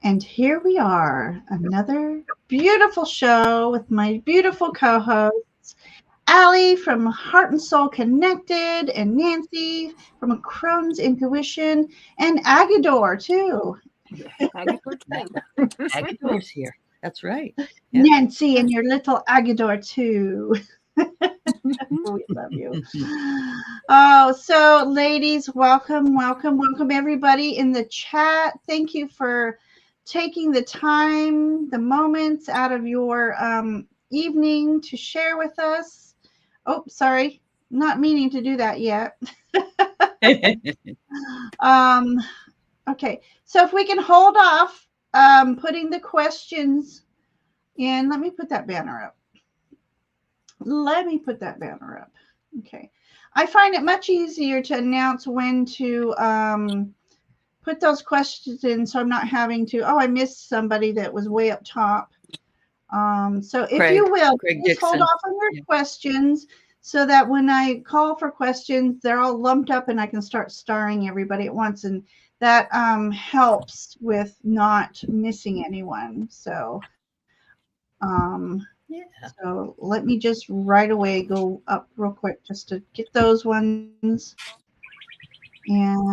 And here we are, another beautiful show with my beautiful co-hosts, Aley from Heart and Soul Connected, and Nancy from Crone's Intuition, and Agador too. Agador's here. That's right. Yeah. Nancy and your little Agador too. We love you. Oh, so ladies, welcome everybody in the chat. Thank you for taking the time, the moments out of your evening to share with us. Oh, sorry, not meaning to do that yet. Okay, so if we can hold off putting the questions in, let me put that banner up. Okay. I find it much easier to announce when to put those questions in, so I'm not having to, I missed somebody that was way up top. So if you will, please hold off on your questions so that when I call for questions, they're all lumped up and I can start starring everybody at once. And that helps with not missing anyone. So so let me just right away go up real quick just to get those ones. And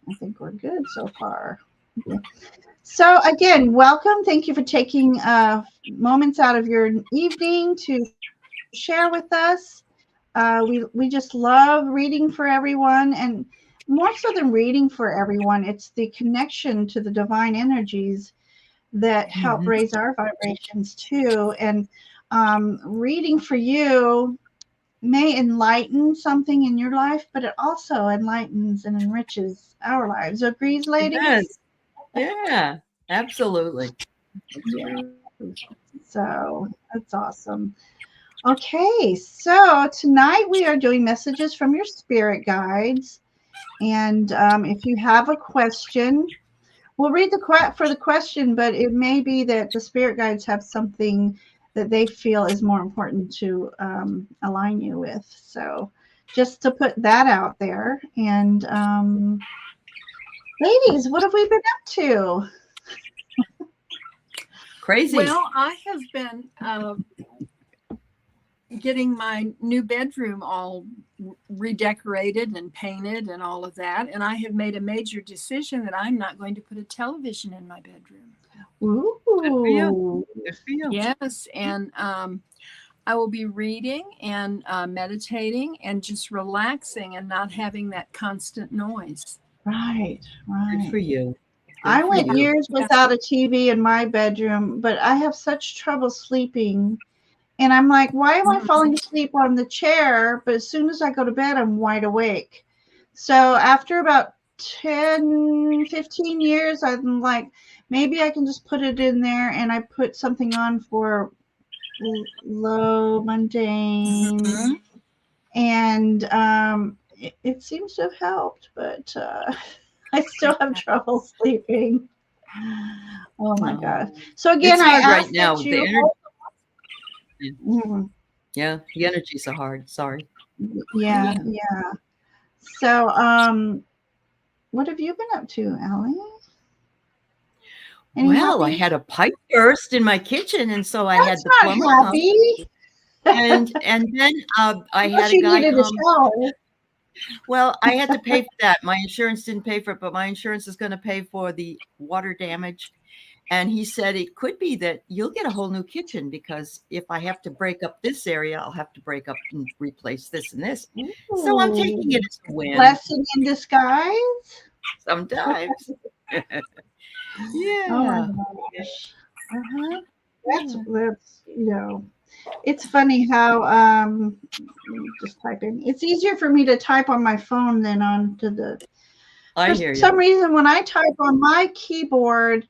I think we're good so far. Okay. So again, welcome. Thank you for taking moments out of your evening to share with us. We just love reading for everyone, and more so than reading for everyone, it's the connection to the divine energies that help raise our vibrations too. And reading for you may enlighten something in your life, but it also enlightens and enriches our lives. Agrees, ladies? Yes. Yeah, absolutely. Yeah. So that's awesome. Okay, so tonight we are doing messages from your spirit guides. And if you have a question, we'll read the question, but it may be that the spirit guides have something that they feel is more important to align you with. So just to put that out there. And ladies, what have we been up to? Crazy. Well, I have been getting my new bedroom all redecorated and painted and all of that. And I have made a major decision that I'm not going to put a television in my bedroom. Ooh. Good for you. Good for you. Yes. And I will be reading and meditating and just relaxing and not having that constant noise. Right. Good for you. I went years without a TV in my bedroom, but I have such trouble sleeping. And I'm like, why am I falling asleep on the chair? But as soon as I go to bed, I'm wide awake. So after about 10, 15 years, I'm like, maybe I can just put it in there. And I put something on for low mundane. And it seems to have helped, but I still have trouble sleeping. Oh my gosh. So again, I asked right now, you. Yeah, the energies are hard. Sorry. Yeah. So, what have you been up to, Aley? Well, I had a pipe burst in my kitchen, and so I had the plumber come. And then I had a guy come. Well, I had to pay for that. My insurance didn't pay for it, but my insurance is going to pay for the water damage. And he said it could be that you'll get a whole new kitchen, because if I have to break up this area, I'll have to break up and replace this and this. Ooh. So I'm taking it as a win. Blessing in disguise? Sometimes. Yeah. Oh my gosh. That's it's funny how just type in. It's easier for me to type on my phone than onto the. I hear you. For some reason, when I type on my keyboard,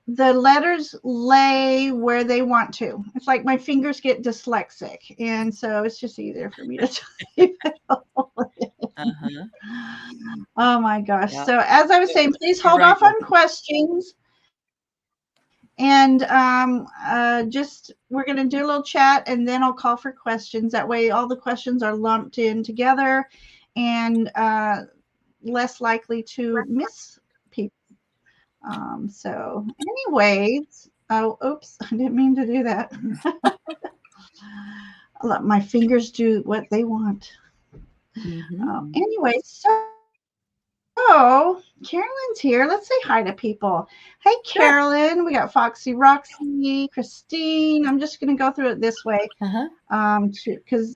the letters lay where they want to. It's like my fingers get dyslexic, and so it's just easier for me to type it. Oh my gosh. Yeah. So as I was saying, please hold off on questions. And just we're going to do a little chat, and then I'll call for questions. That way all the questions are lumped in together and less likely to miss So anyways, oh, oops, I didn't mean to do that. I let my fingers do what they want. Anyway, so Carolyn's here. Let's say hi to people. Hey, Carolyn. Sure. We got Foxy, Roxy, Christine. I'm just going to go through it this way because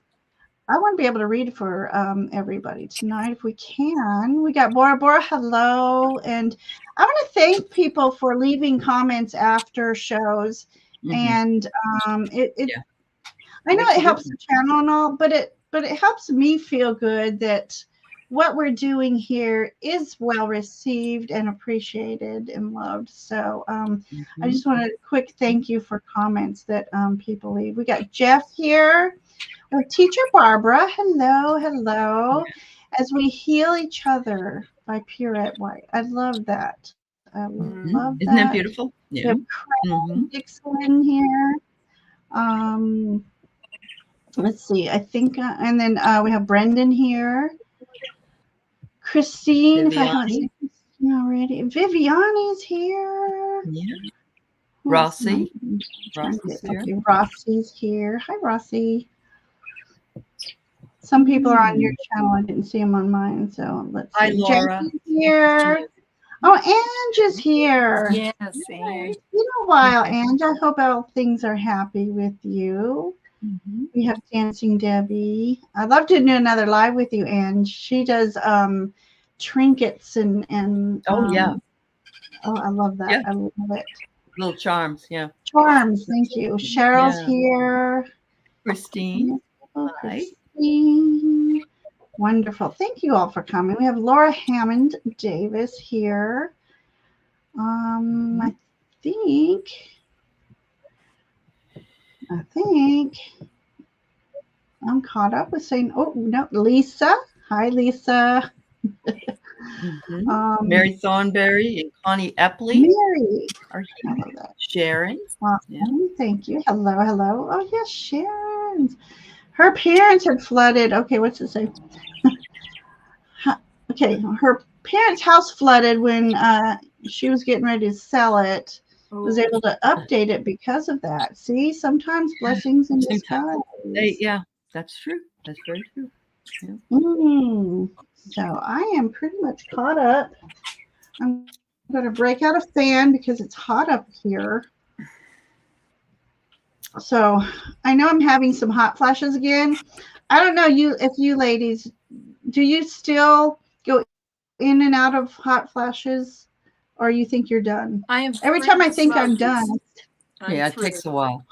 I want to be able to read for everybody tonight if we can. We got Bora Bora. Hello. And I want to thank people for leaving comments after shows. And I know it helps the channel and all, but it helps me feel good that what we're doing here is well received and appreciated and loved. So I just want a quick thank you for comments that people leave. We got Jeff here. Our teacher Barbara. Hello, hello. As we heal each other by Purette White. I love that. I love that. Isn't that beautiful? Yeah. We have Crone Dixon here. Let's see. I think, and then we have Brendan here. Christine, if I haven't seen Christine already. Viviani's here. Yeah. Rossi. Okay, Rossi's here. Hi, Rossi. Some people are on your channel. I didn't see them on mine. So let's see. Hi, Laura. Jackie's here. Oh, Ange is here. Yes, Ange. It's been a while, Ange. I hope all things are happy with you. We have Dancing Debbie. I'd love to do another live with you, Ange. She does trinkets and oh, I love that. I love it. Little charms, Charms, thank you. Cheryl's here. Christine. Hi. Christine. Wonderful. Thank you all for coming. We have Laura Hammond Davis here. I think I'm caught up with saying, oh, no, Lisa. Hi, Lisa. Mary Thornberry and Connie Epley. Mary. Are here. Sharon. Thank you. Hello, hello. Oh, yes, Sharon. Her parents had flooded. Okay, what's it say? Okay, her parents' house flooded when she was getting ready to sell it. Was able to update it because of that. See, sometimes blessings in disguise. That's true. That's very true. So I am pretty much caught up. I'm going to break out a fan because it's hot up here. So I know I'm having some hot flashes again. I don't know if you ladies, do you still go in and out of hot flashes, or you think you're done? Every time I think I'm done. It takes a while.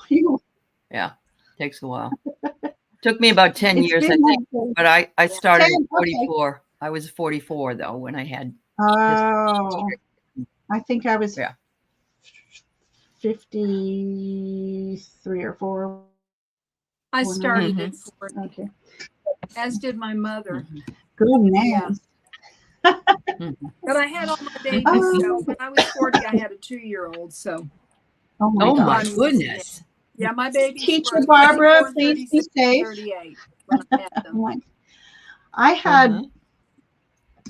Takes a while. Took me about 10 years, I think. But I started at 44. Okay. I was 44 though when I had. Oh, I think I was 53 or 4. I started at 40. Okay. As did my mother. Good man. But I had all my babies. So when I was 40, I had a 2-year-old. So. Oh my goodness. Yeah, my baby. Teacher Barbara, please be safe. 38 when I had them.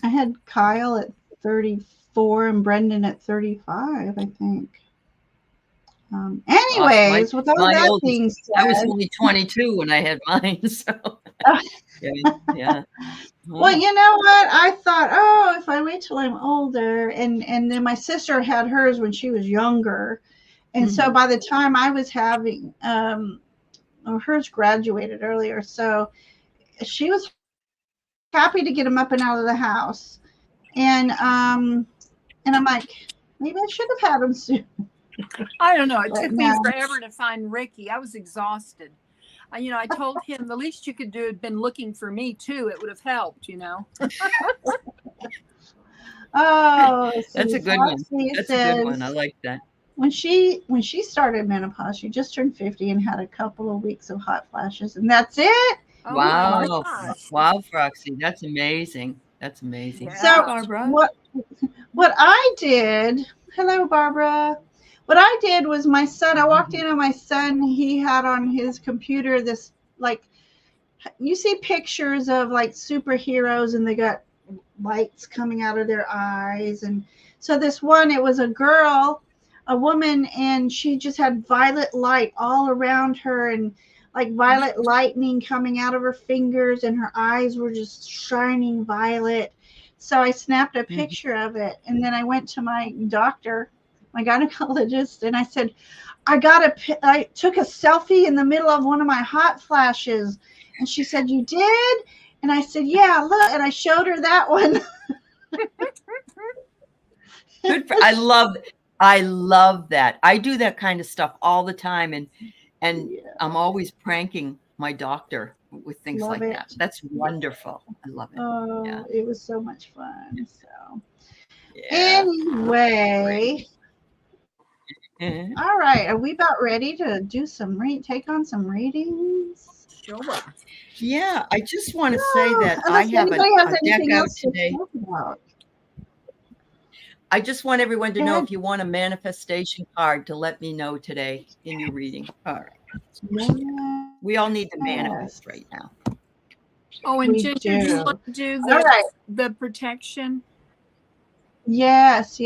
I had Kyle at 34 and Brendan at 35, I think. Anyways, with all that being said, I was only 22 when I had mine. So Well, you know what? I thought, if I wait till I'm older, and then my sister had hers when she was younger. And so by the time I was having, hers graduated earlier. So she was happy to get him up and out of the house. And I'm like, maybe I should have had him soon. I don't know. It took me forever to find Ricky. I was exhausted. I told him the least you could do had been looking for me too. It would have helped, Oh, that's a good one. That's a good one. I like that. When she started menopause, she just turned 50 and had a couple of weeks of hot flashes, and that's it. Wow. Wow, Foxy. That's amazing. That's amazing. Yeah. So Barbara. What I did, hello, Barbara. What I did was my son, I walked in on my son, he had on his computer this, you see pictures of superheroes and they got lights coming out of their eyes. And So this one, it was a girl, a woman, and she just had violet light all around her, and like violet lightning coming out of her fingers, and her eyes were just shining violet. So I snapped a picture of it, and then I went to my doctor, my gynecologist, and I said, I took a selfie in the middle of one of my hot flashes. And she said, "You did?" And I said, "Yeah, look." And I showed her that one. Good I love that. I do that kind of stuff all the time, and I'm always pranking my doctor with things like that. That's wonderful. I love it. Oh, it was so much fun. So anyway. All right. Are we about ready to do take on some readings? Sure. Yeah, I just want to say that I have a deck out today. I just want everyone to know if you want a manifestation card to let me know today in your reading. All right. Yeah. We all need to manifest right now. Oh, and Ginger, do you want to do the protection? Yes.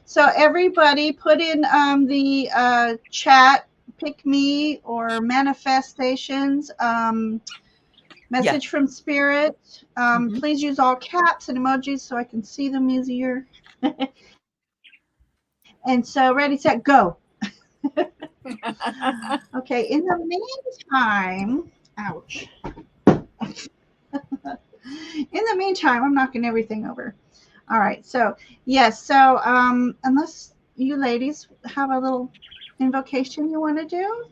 So everybody put in the chat, pick me or manifestations, message from spirit. Please use all caps and emojis so I can see them easier. And so ready, set, go. Okay, in the meantime, ouch. In the meantime, I'm knocking everything over. All right, so yes, so unless you ladies have a little invocation you want to do,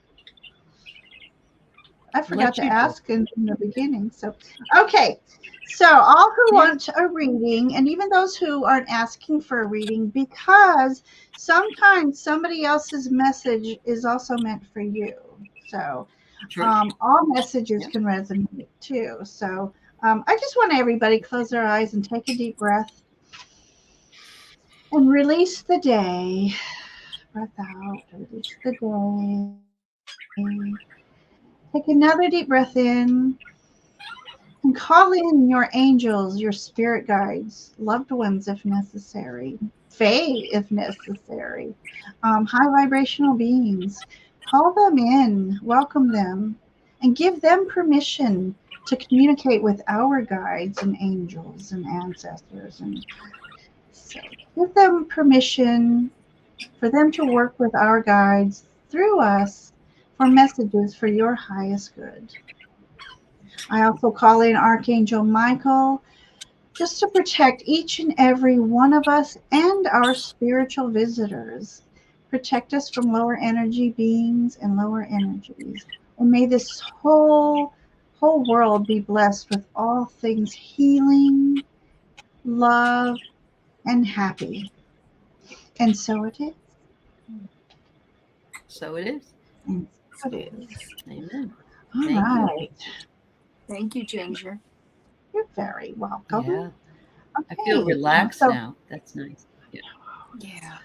I forgot to ask in the beginning. So okay, so all who want a reading, and even those who aren't asking for a reading, because sometimes somebody else's message is also meant for you. So all messages can resonate too. So I just want everybody to close their eyes and take a deep breath. And release the day. Breath out. Release the day. Take another deep breath in. And call in your angels, your spirit guides, loved ones if necessary, fae if necessary, high vibrational beings. Call them in, welcome them, and give them permission to communicate with our guides and angels and ancestors. And so give them permission for them to work with our guides through us for messages for your highest good. I also call in Archangel Michael just to protect each and every one of us and our spiritual visitors. Protect us from lower energy beings and lower energies. And may this whole world be blessed with all things healing, love, and happy. And so it is. So it is. And so it is. Amen. All right. Thank you, Ginger. You're very welcome. Yeah. Okay. I feel relaxed now. That's nice. Yeah.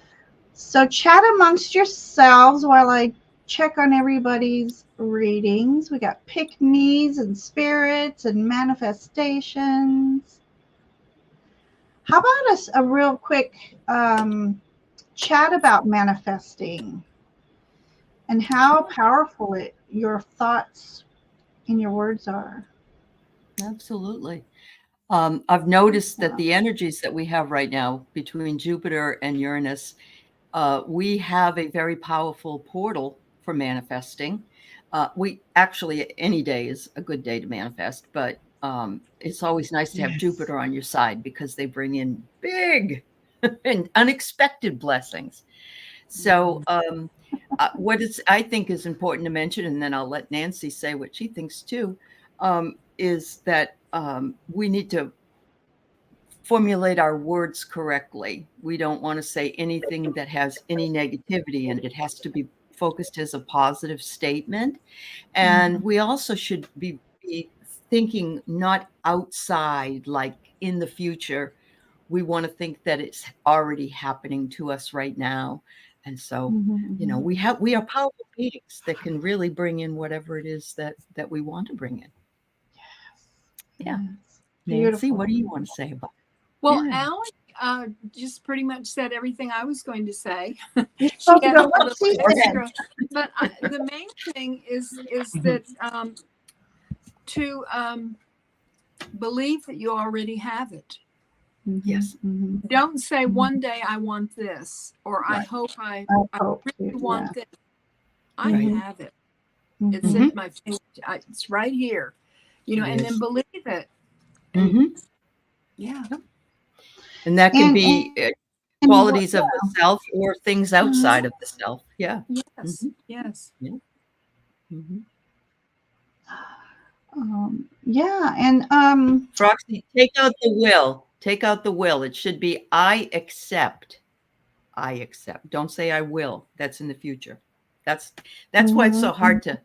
So chat amongst yourselves while I check on everybody's readings. We got pick-me's and spirits and manifestations. How about a real quick chat about manifesting and how powerful your thoughts and your words are? Absolutely. I've noticed that the energies that we have right now between Jupiter and Uranus, we have a very powerful portal for manifesting. We actually, any day is a good day to manifest, but it's always nice to have Jupiter on your side because they bring in big and unexpected blessings. So what I think is important to mention, and then I'll let Nancy say what she thinks too, is that we need to formulate our words correctly. We don't want to say anything that has any negativity in it. It has to be focused as a positive statement. And we also should be thinking not outside, like in the future. We want to think that it's already happening to us right now. And so, you know, we are powerful beings that can really bring in whatever it is that we want to bring in. Yeah. Nancy, what do you want to say about it? Well, Aley, just pretty much said everything I was going to say. You're She supposed to had go, a what's she little said? extra, but the main thing is that to believe that you already have it. Yes. Mm-hmm. Don't say one day I want this, or I hope I really want this. I have it. It's in my face. It's right here, and then believe it. And, yeah. And that can be qualities of the self or things outside of the self. Yeah. Yes. Yes. Yeah. Mm-hmm. And Froxy, take out the will. Take out the will. It should be I accept. I accept. Don't say I will. That's in the future. That's why it's so hard to,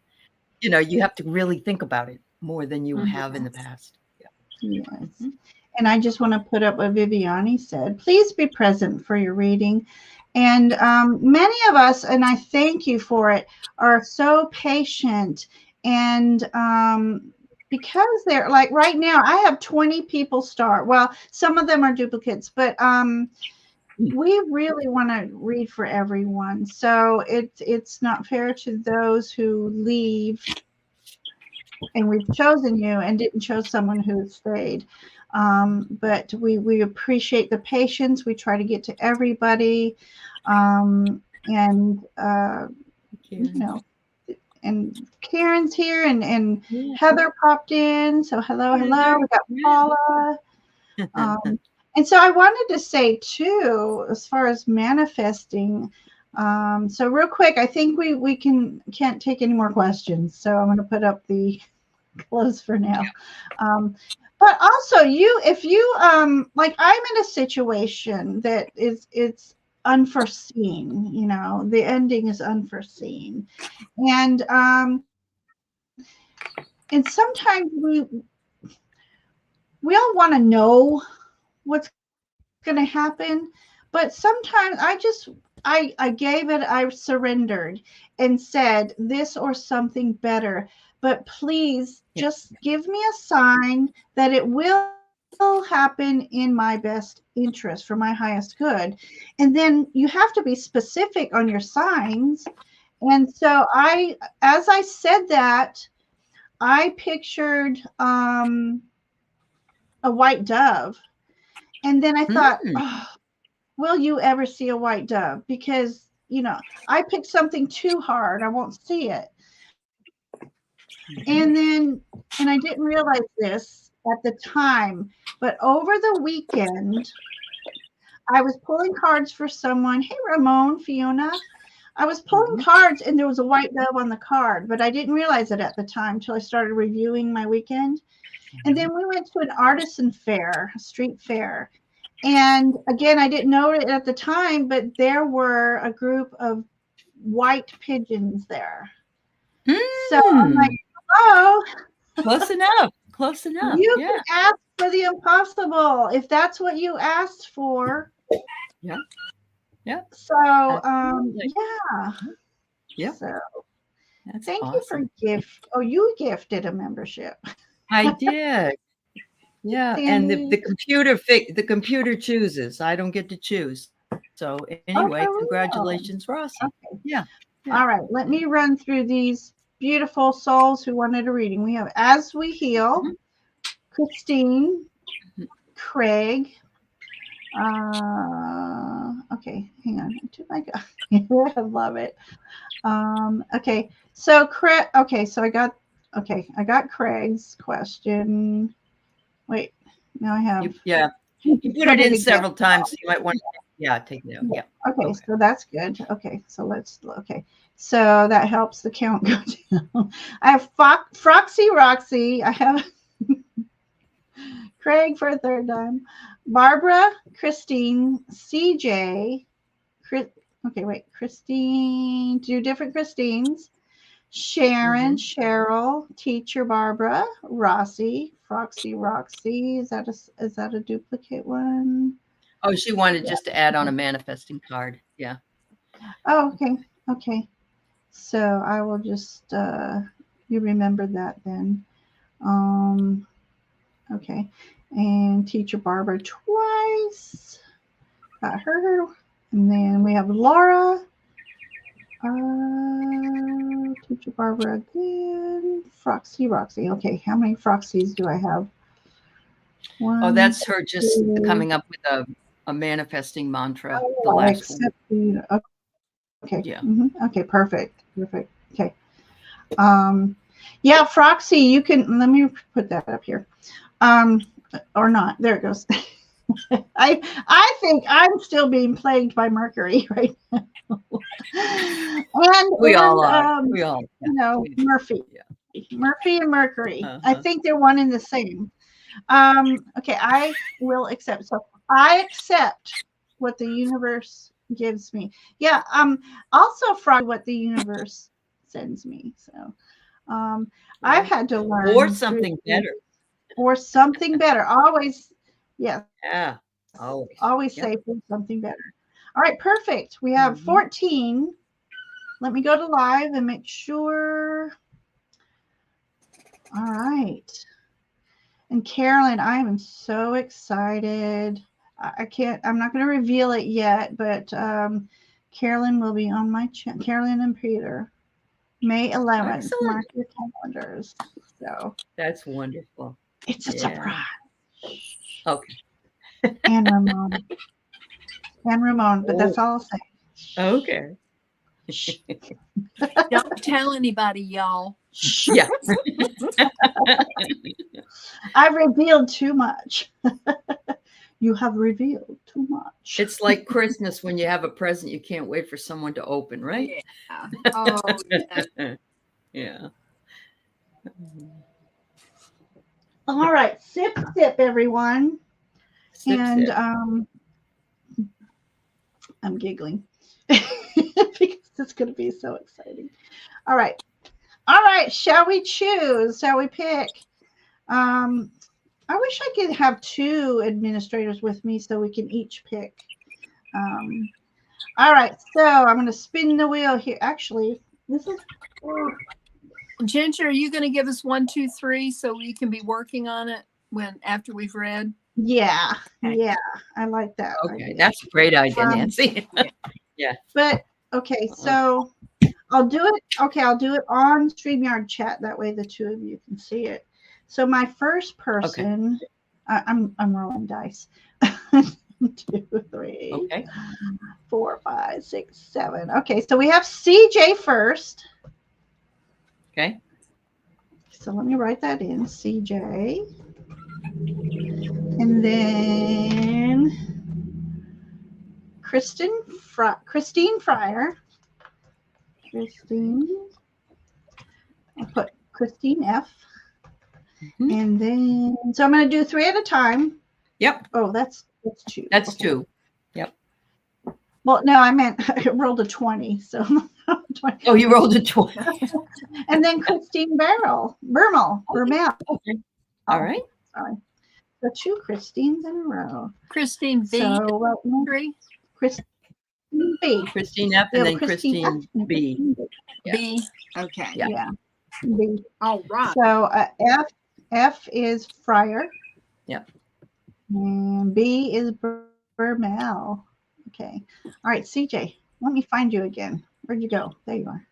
you have to really think about it more than you have in the past. Yeah. Yes. And I just want to put up what Viviani said. Please be present for your reading. And many of us, and I thank you for it, are so patient. And because they're like right now, I have 20 people start. Well, some of them are duplicates, but we really want to read for everyone. So it's not fair to those who leave, and we've chosen you and didn't choose someone who stayed. But we appreciate the patience. We try to get to everybody. And and Karen's here, and Heather popped in. So hello. We got Paula. And so I wanted to say too, as far as manifesting, so real quick, I think we can't take any more questions. So I'm going to put up the close for now. But also if you like, I'm in a situation that it's unforeseen, the ending is unforeseen. And sometimes we all want to know what's going to happen, but sometimes I gave it, I surrendered and said this or something better, but please just give me a sign that it will happen in my best interest for my highest good. And then you have to be specific on your signs. And so as I said that, I pictured a white dove. And then I thought, will you ever see a white dove? Because, I picked something too hard. I won't see it. And I didn't realize this at the time, but over the weekend, I was pulling cards for someone. Hey, Ramon, Fiona. I was pulling cards and there was a white dove on the card, but I didn't realize it at the time until I started reviewing my weekend. And then we went to an artisan fair, a street fair. And again, I didn't know it at the time, but there were a group of white pigeons there. So I'm like, hello. Close enough. Close enough. You can ask for the impossible if that's what you asked for. Yeah. Yeah. So, yeah. So thank you for gift. Oh, you gifted a membership. I did. Yeah, and the computer chooses. I don't get to choose. So anyway, congratulations, Ross. Okay. Yeah. All right, let me run through these beautiful souls who wanted a reading. We have As We Heal, Christine, Craig. Okay, hang on. I love it. Okay, so Craig. Okay, so I got Craig's question. Wait, now I have. You put it in several times. So you might want to, take it out. Yeah. Okay, so that's good. Okay, so so that helps the count go down. I have Froxy Roxy. I have Craig for a third time. Barbara, Christine, CJ. Christine. Two different Christines. Sharon, Cheryl, Teacher Barbara, Rossi, Froxy Roxy. Is that a duplicate one? Oh, she wanted just to add on a manifesting card. Yeah. Oh, okay. Okay. So I will just you remember that then. Okay. And Teacher Barbara twice. Got her. And then we have Laura. Teacher Barbara again. Roxy. Okay, how many Froxies do I have? One, that's her just coming up with a manifesting mantra. The last one. Okay. Yeah. Okay, perfect. Okay. Yeah, Froxy, you can, let me put that up here. Or not. There it goes. I think I'm still being plagued by Mercury right now. We all are. You know, Murphy. Yeah. Murphy and Mercury. I think they're one and the same. Okay, I will accept. So I accept what the universe gives me. Yeah. Also from what the universe sends me. So I've had to learn. Or something better. Or something better. Always, yes. Yeah. Always say for something better. All right, perfect. We have 14. Let me go to live and make sure. All right. And Carolyn, I am so excited. I'm not going to reveal it yet, but Carolyn will be on my channel. Carolyn and Peter, May 11th. Excellent. Mark your calendars. So that's wonderful. It's a surprise. Okay. And Ramon, but that's all I'll say. Okay. Don't tell anybody, y'all. Yeah. I've revealed too much. You have revealed too much. It's like Christmas when you have a present you can't wait for someone to open, right? Yeah. Oh, yeah. Yeah. All right, sip, everyone. Sip. I'm giggling because it's going to be so exciting. All right. Shall we choose? Shall we pick? I wish I could have 2 administrators with me so we can each pick. All right. So I'm going to spin the wheel here. Actually, this is. Ginger, are you going to give us 1, 2, 3 so we can be working on it after we've read? Yeah. Okay. Yeah. I like that. Okay. Idea. That's a great idea, Nancy. Yeah. But okay. So I'll do it. Okay. I'll do it on StreamYard chat. That way the 2 of you can see it. So my first person, okay. I'm rolling dice. 2, 3, okay. 4, 5, 6, 7. Okay. So we have CJ first. Okay. So let me write that in, CJ. And then Christine Fryer. I'll put Christine F. Mm-hmm. And then, so I'm going to do 3 at a time. Yep. Oh, that's 2. That's okay. 2. Yep. Well, no, I meant I rolled a 20. So 20. Oh, you rolled a 20. And then Christine Burmel. Okay. All right. Sorry. So 2 Christines in a row. Christine B. So, 3. Christine B. Christine F. And then Christine B. B. Okay. Yeah. B. All right. So F is Fryer. Yep. And B is Burmel. Okay. All right, CJ, let me find you again. Where'd you go? There you are.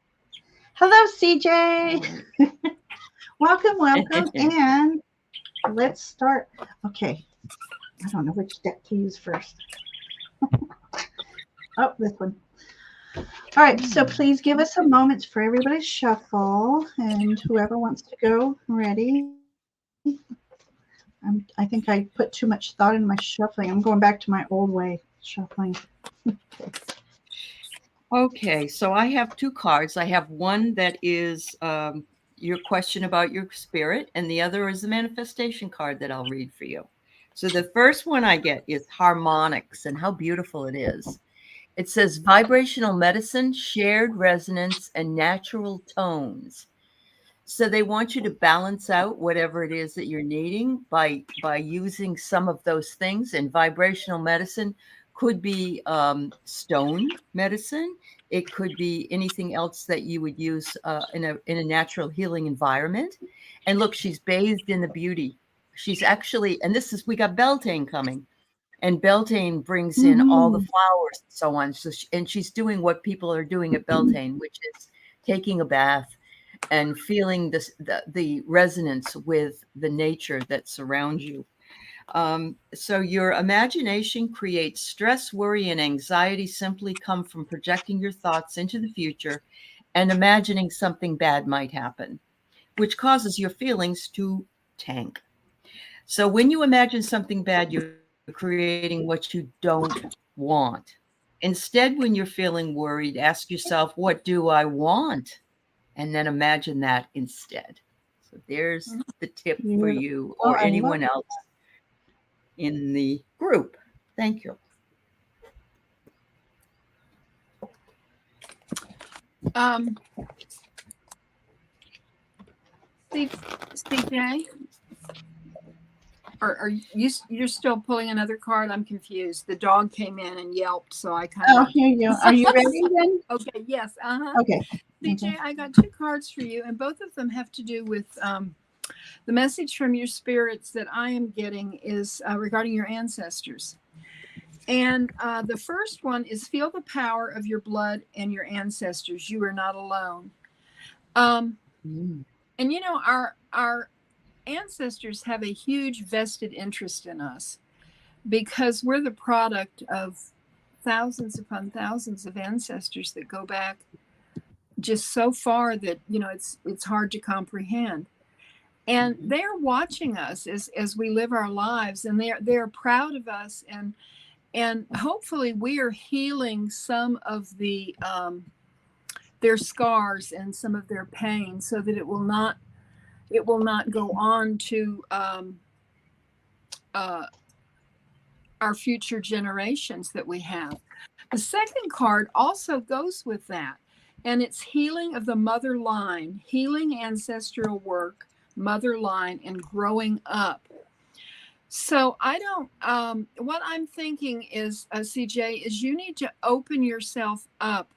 Hello, CJ. Welcome. And let's start. Okay. I don't know which deck to use first. Oh, this one. All right. So please give us a moment for everybody to shuffle, and whoever wants to go, ready. I think I put too much thought in my shuffling. I'm going back to my old way shuffling. Okay, so I have 2 cards. I have one that is your question about your spirit, and the other is the manifestation card that I'll read for you. So the first one I get is harmonics, and how beautiful it is. It says vibrational medicine, shared resonance, and natural tones. So they want you to balance out whatever it is that you're needing by using some of those things. And vibrational medicine could be stone medicine. It could be anything else that you would use in a natural healing environment. And look, she's bathed in the beauty. She's actually, and we got Beltane coming. And Beltane brings in all the flowers and so on. So and she's doing what people are doing at Beltane, which is taking a bath and feeling the resonance with the nature that surrounds you. So your imagination creates stress, worry, and anxiety simply come from projecting your thoughts into the future and imagining something bad might happen, which causes your feelings to tank. So when you imagine something bad, you're creating what you don't want. Instead, when you're feeling worried, ask yourself, what do I want? And then imagine that instead. So there's the tip for you or anyone else in the group. Thank you. CJ, are you're still pulling another card? I'm confused. The dog came in and yelped, so I kind of. Oh, here you go. Are you ready then? Okay. Yes. Okay. CJ, I got 2 cards for you, and both of them have to do with the message from your spirits that I am getting is regarding your ancestors. And the first one is feel the power of your blood and your ancestors. You are not alone. And you know, our ancestors have a huge vested interest in us because we're the product of thousands upon thousands of ancestors that go back just so far that, you know, it's hard to comprehend. And they're watching us as we live our lives, and they're proud of us, and hopefully we are healing some of the their scars and some of their pain so that it will not go on to our future generations that we have. The second card also goes with that, and it's healing of the mother line, healing ancestral work, mother line, and growing up. So I don't, what I'm thinking is, CJ, is you need to open yourself up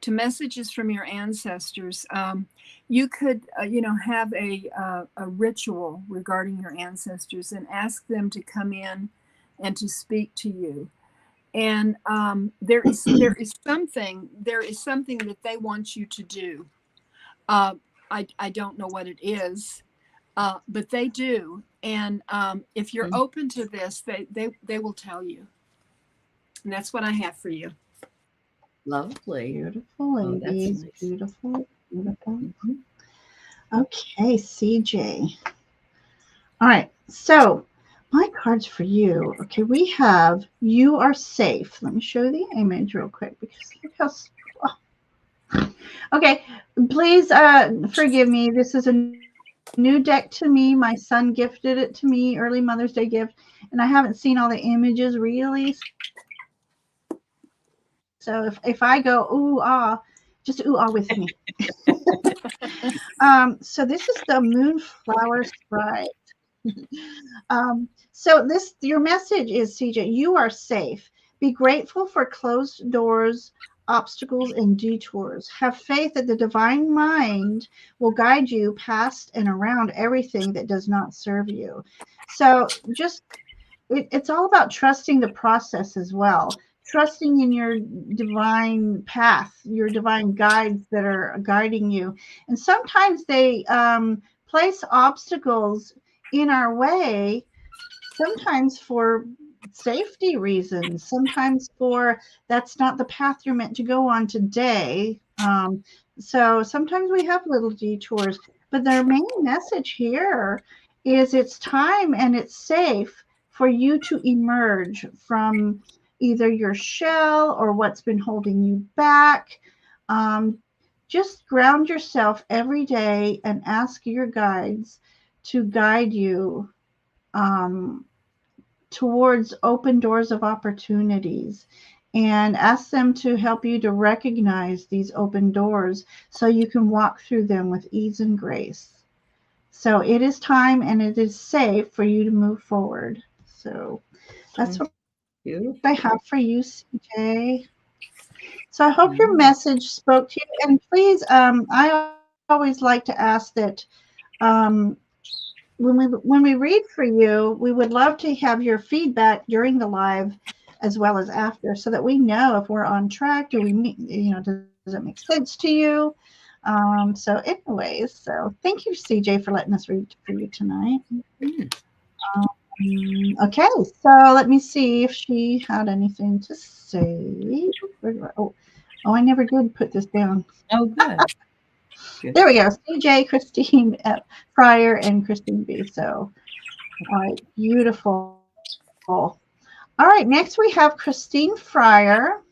to messages from your ancestors. You could, you know, have a ritual regarding your ancestors and ask them to come in and to speak to you. And there is something that they want you to do. I don't know what it is, but they do. And if you're open to this, they will tell you. And that's what I have for you. Lovely. Beautiful, ladies. Nice. Beautiful. Okay, CJ. All right. So my cards for you. Okay, we have you are safe. Let me show you the image real quick because look how. Oh. Okay, please forgive me. This is a new deck to me. My son gifted it to me, early Mother's Day gift, and I haven't seen all the images really. So if I go ooh ah, just ooh ah with me. So this is the Moonflower Sprite. So your message is, CJ, you are safe. Be grateful for closed doors, obstacles, and detours. Have faith that the divine mind will guide you past and around everything that does not serve you. So just it's all about trusting the process as well. Trusting in your divine path, your divine guides that are guiding you. And sometimes they place obstacles in our way, sometimes for safety reasons, sometimes for that's not the path you're meant to go on today. So sometimes we have little detours, but their main message here is it's time and it's safe for you to emerge from either your shell or what's been holding you back. Just ground yourself every day and ask your guides to guide you towards open doors of opportunities, and ask them to help you to recognize these open doors so you can walk through them with ease and grace. So it is time and it is safe for you to move forward. So that's what I have for you, CJ. So I hope your message spoke to you. And please, I always like to ask that when we read for you, we would love to have your feedback during the live as well as after, so that we know if we're on track. Do we meet, does it make sense to you? So anyways, so thank you, CJ, for letting us read for you tonight. Okay, so let me see if she had anything to say. Oh, I never did put this down. Oh, good. There we go. CJ, Christine Fryer, and Christine B. So, all right, beautiful. All right, next we have Christine Fryer.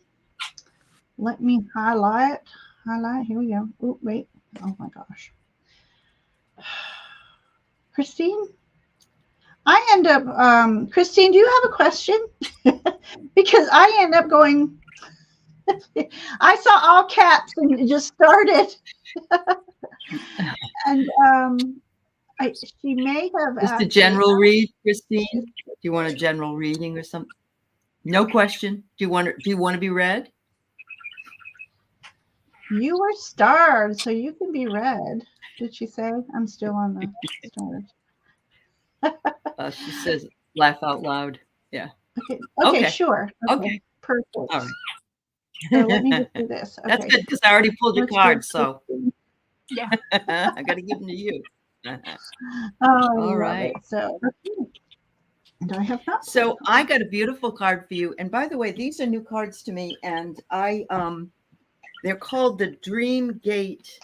Let me highlight. Here we go. Oh, wait. Oh my gosh. Christine, I end up, Christine, do you have a question? Because I end up going, I saw all caps and it just started. And she may have just a general read, Christine. Do you want a general reading or something? No question. Do you want to be read? You were starred, so you can be read. Did she say? I'm still on the starred. She says, laugh out loud. Yeah. Okay. Sure. Okay. Perfect. All right. So let me just do this. Okay. That's good because I already pulled your card, so yeah, I got to give them to you. All right. So, and I have not. So I got a beautiful card for you. And by the way, these are new cards to me, and they're called the Dream Gate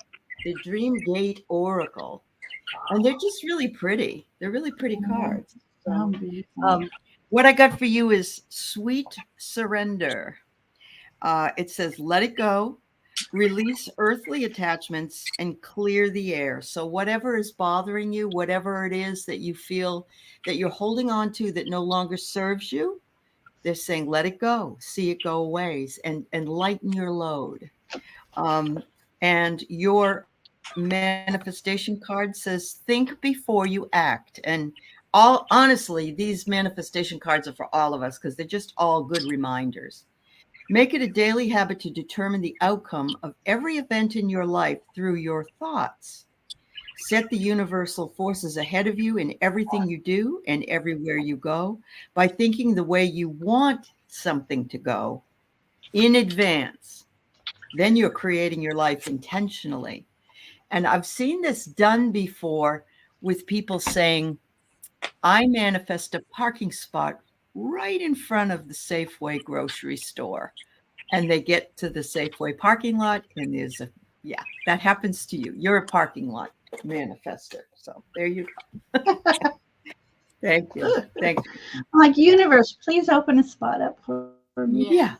Oracle, and they're just really pretty. They're really pretty cards. So, what I got for you is Sweet Surrender. It says, let it go, release earthly attachments, and clear the air. So whatever is bothering you, whatever it is that you feel that you're holding on to that no longer serves you, they're saying, let it go, see it go away, and lighten your load. And your manifestation card says, think before you act. And honestly, these manifestation cards are for all of us because they're just all good reminders. Make it a daily habit to determine the outcome of every event in your life through your thoughts. Set the universal forces ahead of you in everything you do and everywhere you go by thinking the way you want something to go in advance. Then you're creating your life intentionally. And I've seen this done before with people saying, I manifest a parking spot right in front of the Safeway grocery store. And they get to the Safeway parking lot, and there's that happens to you. You're a parking lot manifester. So there you go. Thank you. Thank you. Like, universe, please open a spot up for me. Yeah.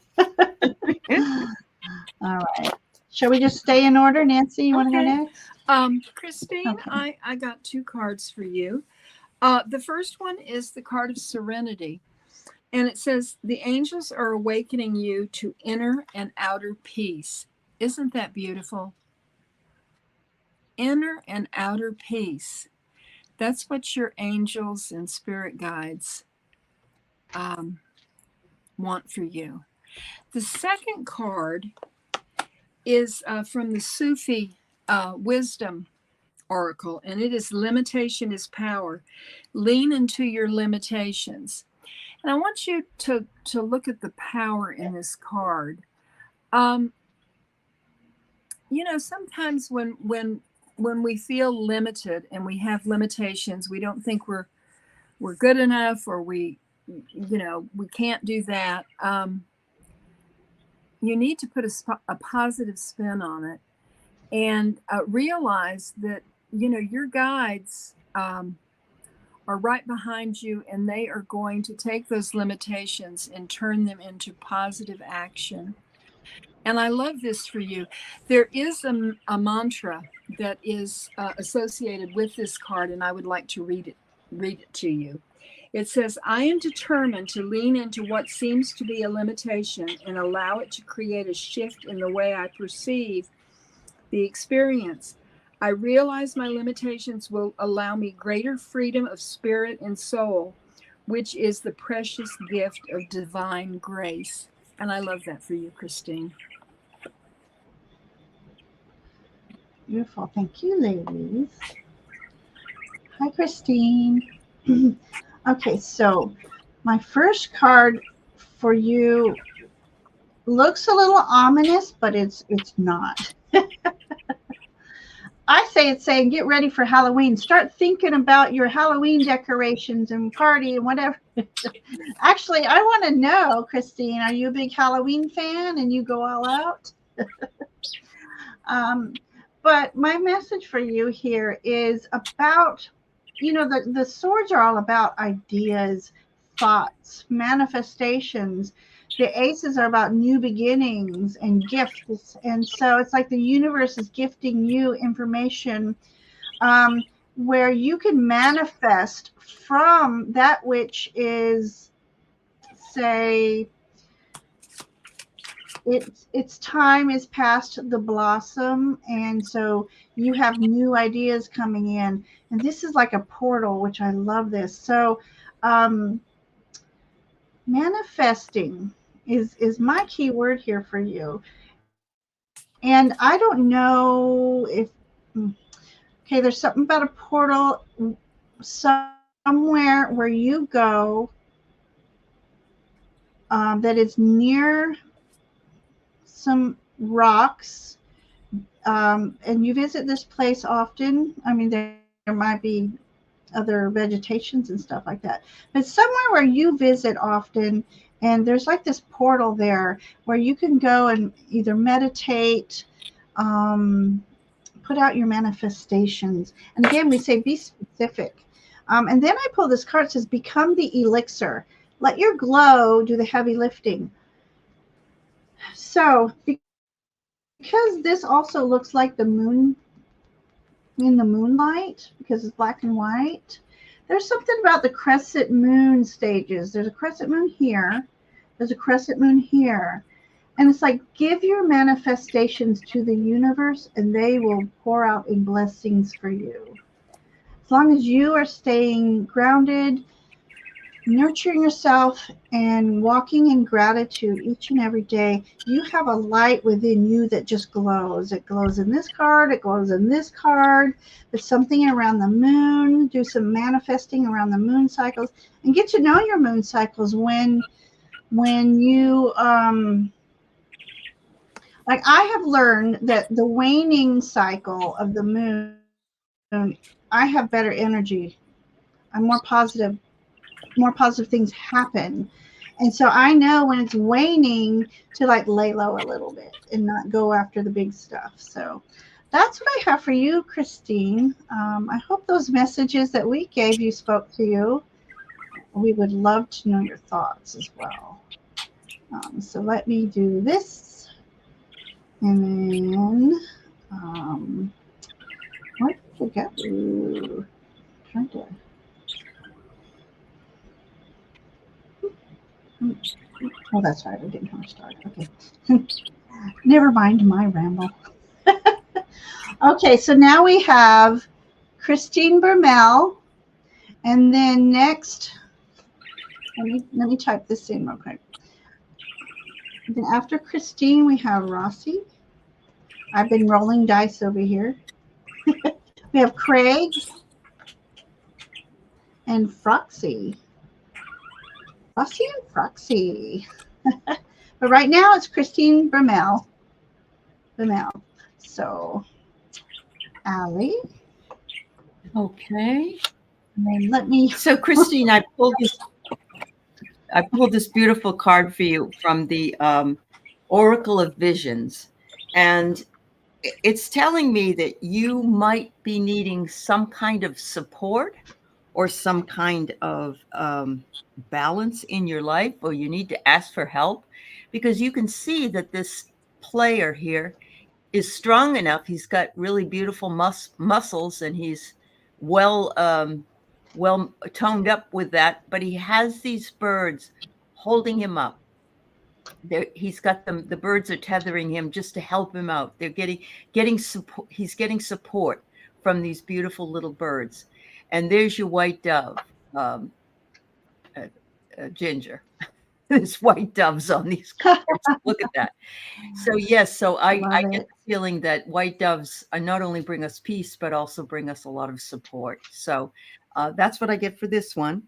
All right. Shall we just stay in order? Nancy, you want to go next? Christine, okay. I got two cards for you. The first one is the card of Serenity. And it says, the angels are awakening you to inner and outer peace. Isn't that beautiful? Inner and outer peace. That's what your angels and spirit guides want for you. The second card is from the Sufi Wisdom Oracle, and it is limitation is power. Lean into your limitations. And I want you to look at the power in this card. Sometimes when we feel limited and we have limitations, we don't think we're good enough, or we can't do that. You need to put a positive spin on it, and realize that your guides are right behind you, and they are going to take those limitations and turn them into positive action. And I love this for you. There is a mantra that is associated with this card, and I would like to read it to you. It says, I am determined to lean into what seems to be a limitation and allow it to create a shift in the way I perceive the experience. I realize my limitations will allow me greater freedom of spirit and soul, which is the precious gift of divine grace. And I love that for you, Christine. Beautiful. Thank you, ladies. Hi, Christine. Okay, so my first card for you looks a little ominous, but it's not. I say it's saying get ready for Halloween. Start thinking about your Halloween decorations and party and whatever. Actually, I want to know, Christine, are you a big Halloween fan and you go all out? But my message for you here is about, the swords are all about ideas, thoughts, manifestations. The aces are about new beginnings and gifts. And so it's like the universe is gifting you information where you can manifest from that which is, say, its time is past the blossom, and so you have new ideas coming in, and this is like a portal, which I love this. So manifesting is my key word here for you. And I don't know if okay, there's something about a portal somewhere where you go that is near some rocks, and you visit this place often. I mean, there might be other vegetations and stuff like that, but somewhere where you visit often, and there's like this portal there where you can go and either meditate, put out your manifestations. And again, we say be specific. And then I pull this card, it says become the elixir. Let your glow do the heavy lifting. So because this also looks like the moon in the moonlight, because it's black and white, there's something about the crescent moon stages. There's a crescent moon here. There's a crescent moon here. And it's like, give your manifestations to the universe and they will pour out in blessings for you. As long as you are staying grounded, nurturing yourself, and walking in gratitude each and every day, you have a light within you that just glows. It glows in this card, it glows in this card. There's something around the moon. Do some manifesting around the moon cycles and get to know your moon cycles when you like, I have learned that the waning cycle of the moon, I have better energy. I'm more positive things happen. And so I know when it's waning to like lay low a little bit and not go after the big stuff. So that's what I have for you, Christine. I hope those messages that we gave you spoke to you. We would love to know your thoughts as well. So let me do this. And then, what did we get? Trying to. Oh, that's right. I didn't have a start. Okay. Never mind my ramble. Okay, so now we have Christine Bermel. And then next, let me type this in real quick. And then after Christine, we have Rossi. I've been rolling dice over here. We have Craig and Froxy. Rossi and Froxy. But right now it's Christine Bermel. So, Aley. Okay. And then let me. So, Christine, I pulled this beautiful card for you from the Oracle of Visions, and it's telling me that you might be needing some kind of support or some kind of balance in your life, or you need to ask for help, because you can see that this player here is strong enough. He's got really beautiful muscles, and he's well toned up with that, but he has these birds holding him up. He's got them. The birds are tethering him just to help him out. They're getting support. He's getting support from these beautiful little birds. And there's your white dove, Ginger. there's white doves on these cards. Look at that. So yes, so I get the feeling that white doves not only bring us peace, but also bring us a lot of support. So that's what I get for this one.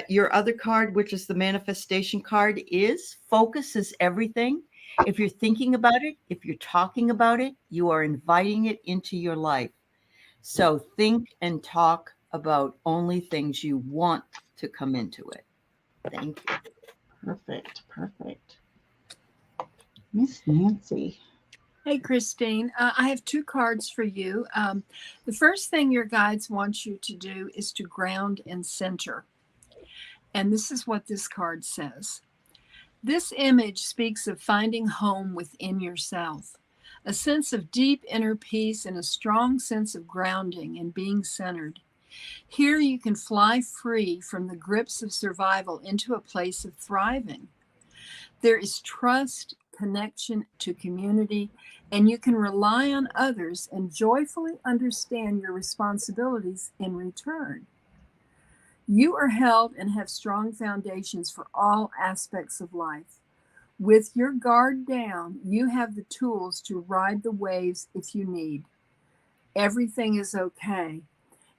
Your other card, which is the manifestation card, is focus is everything. If you're thinking about it, if you're talking about it, you are inviting it into your life. So think and talk about only things you want to come into it. Thank you. Perfect. Perfect. Miss Nancy. Hey, Christine. I have 2 cards for you. The first thing your guides want you to do is to ground and center. And this is what this card says. This image speaks of finding home within yourself, a sense of deep inner peace and a strong sense of grounding and being centered. Here you can fly free from the grips of survival into a place of thriving. There is trust, connection to community, and you can rely on others and joyfully understand your responsibilities in return. You are held and have strong foundations for all aspects of life. With your guard down, you have the tools to ride the waves if you need. Everything is okay.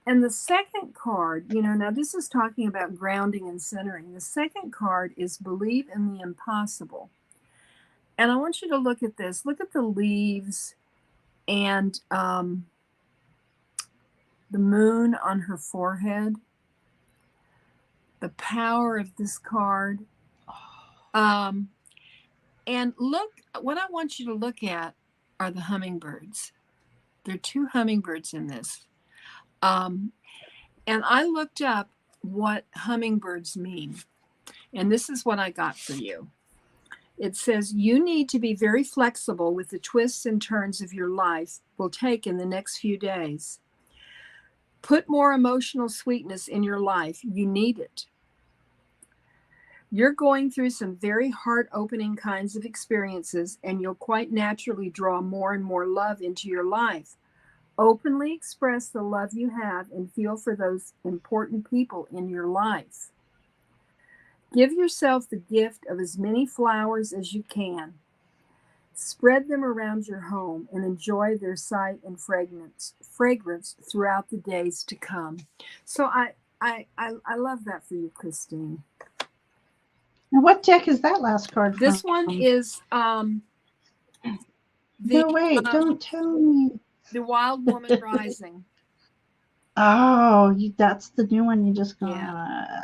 And the second card, now this is talking about grounding and centering. The second card is believe in the impossible. And I want you to look at this. Look at the leaves and the moon on her forehead. The power of this card. And look, what I want you to look at are the hummingbirds. There are 2 hummingbirds in this. And I looked up what hummingbirds mean. And this is what I got for you. It says, you need to be very flexible with the twists and turns of your life will take in the next few days. Put more emotional sweetness in your life. You need it. You're going through some very heart-opening kinds of experiences, and you'll quite naturally draw more and more love into your life. Openly express the love you have and feel for those important people in your life. Give yourself the gift of as many flowers as you can. Spread them around your home and enjoy their sight and fragrance throughout the days to come. So I love that for you, Christine. Now, what deck is that last card This from? one is no, wait, don't tell me. The Wild Woman Rising. Oh, that's the new one you just got. Yeah.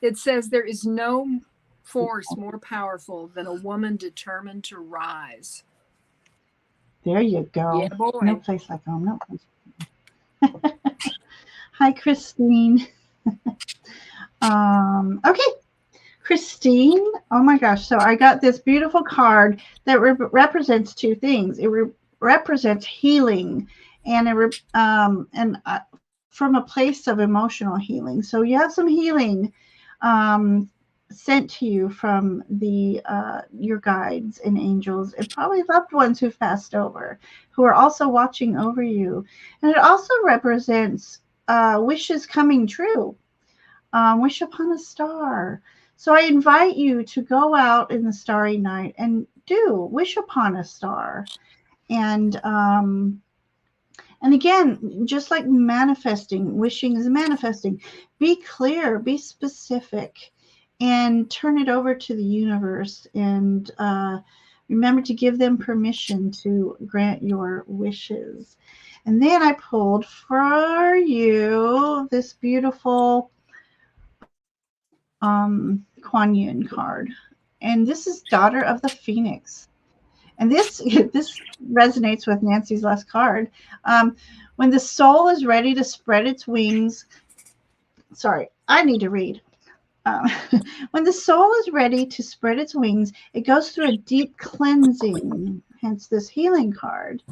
It says there is no force more powerful than a woman determined to rise. There you go. Yeah, boy. No place like home. No place. Hi, Christine. Okay. Christine, oh my gosh. So I got this beautiful card that represents 2 things. It represents healing and from a place of emotional healing. So you have some healing sent to you from your guides and angels, and probably loved ones who passed over, who are also watching over you. And it also represents wishes coming true. Wish upon a star. So I invite you to go out in the starry night and wish upon a star. And again, just like manifesting, wishing is manifesting. Be clear, be specific, and turn it over to the universe. And remember to give them permission to grant your wishes. And then I pulled for you this beautiful Kuan Yin card. And this is Daughter of the Phoenix. And this resonates with Nancy's last card. When the soul is ready to spread its wings, I need to read. When the soul is ready to spread its wings, it goes through a deep cleansing, hence this healing card,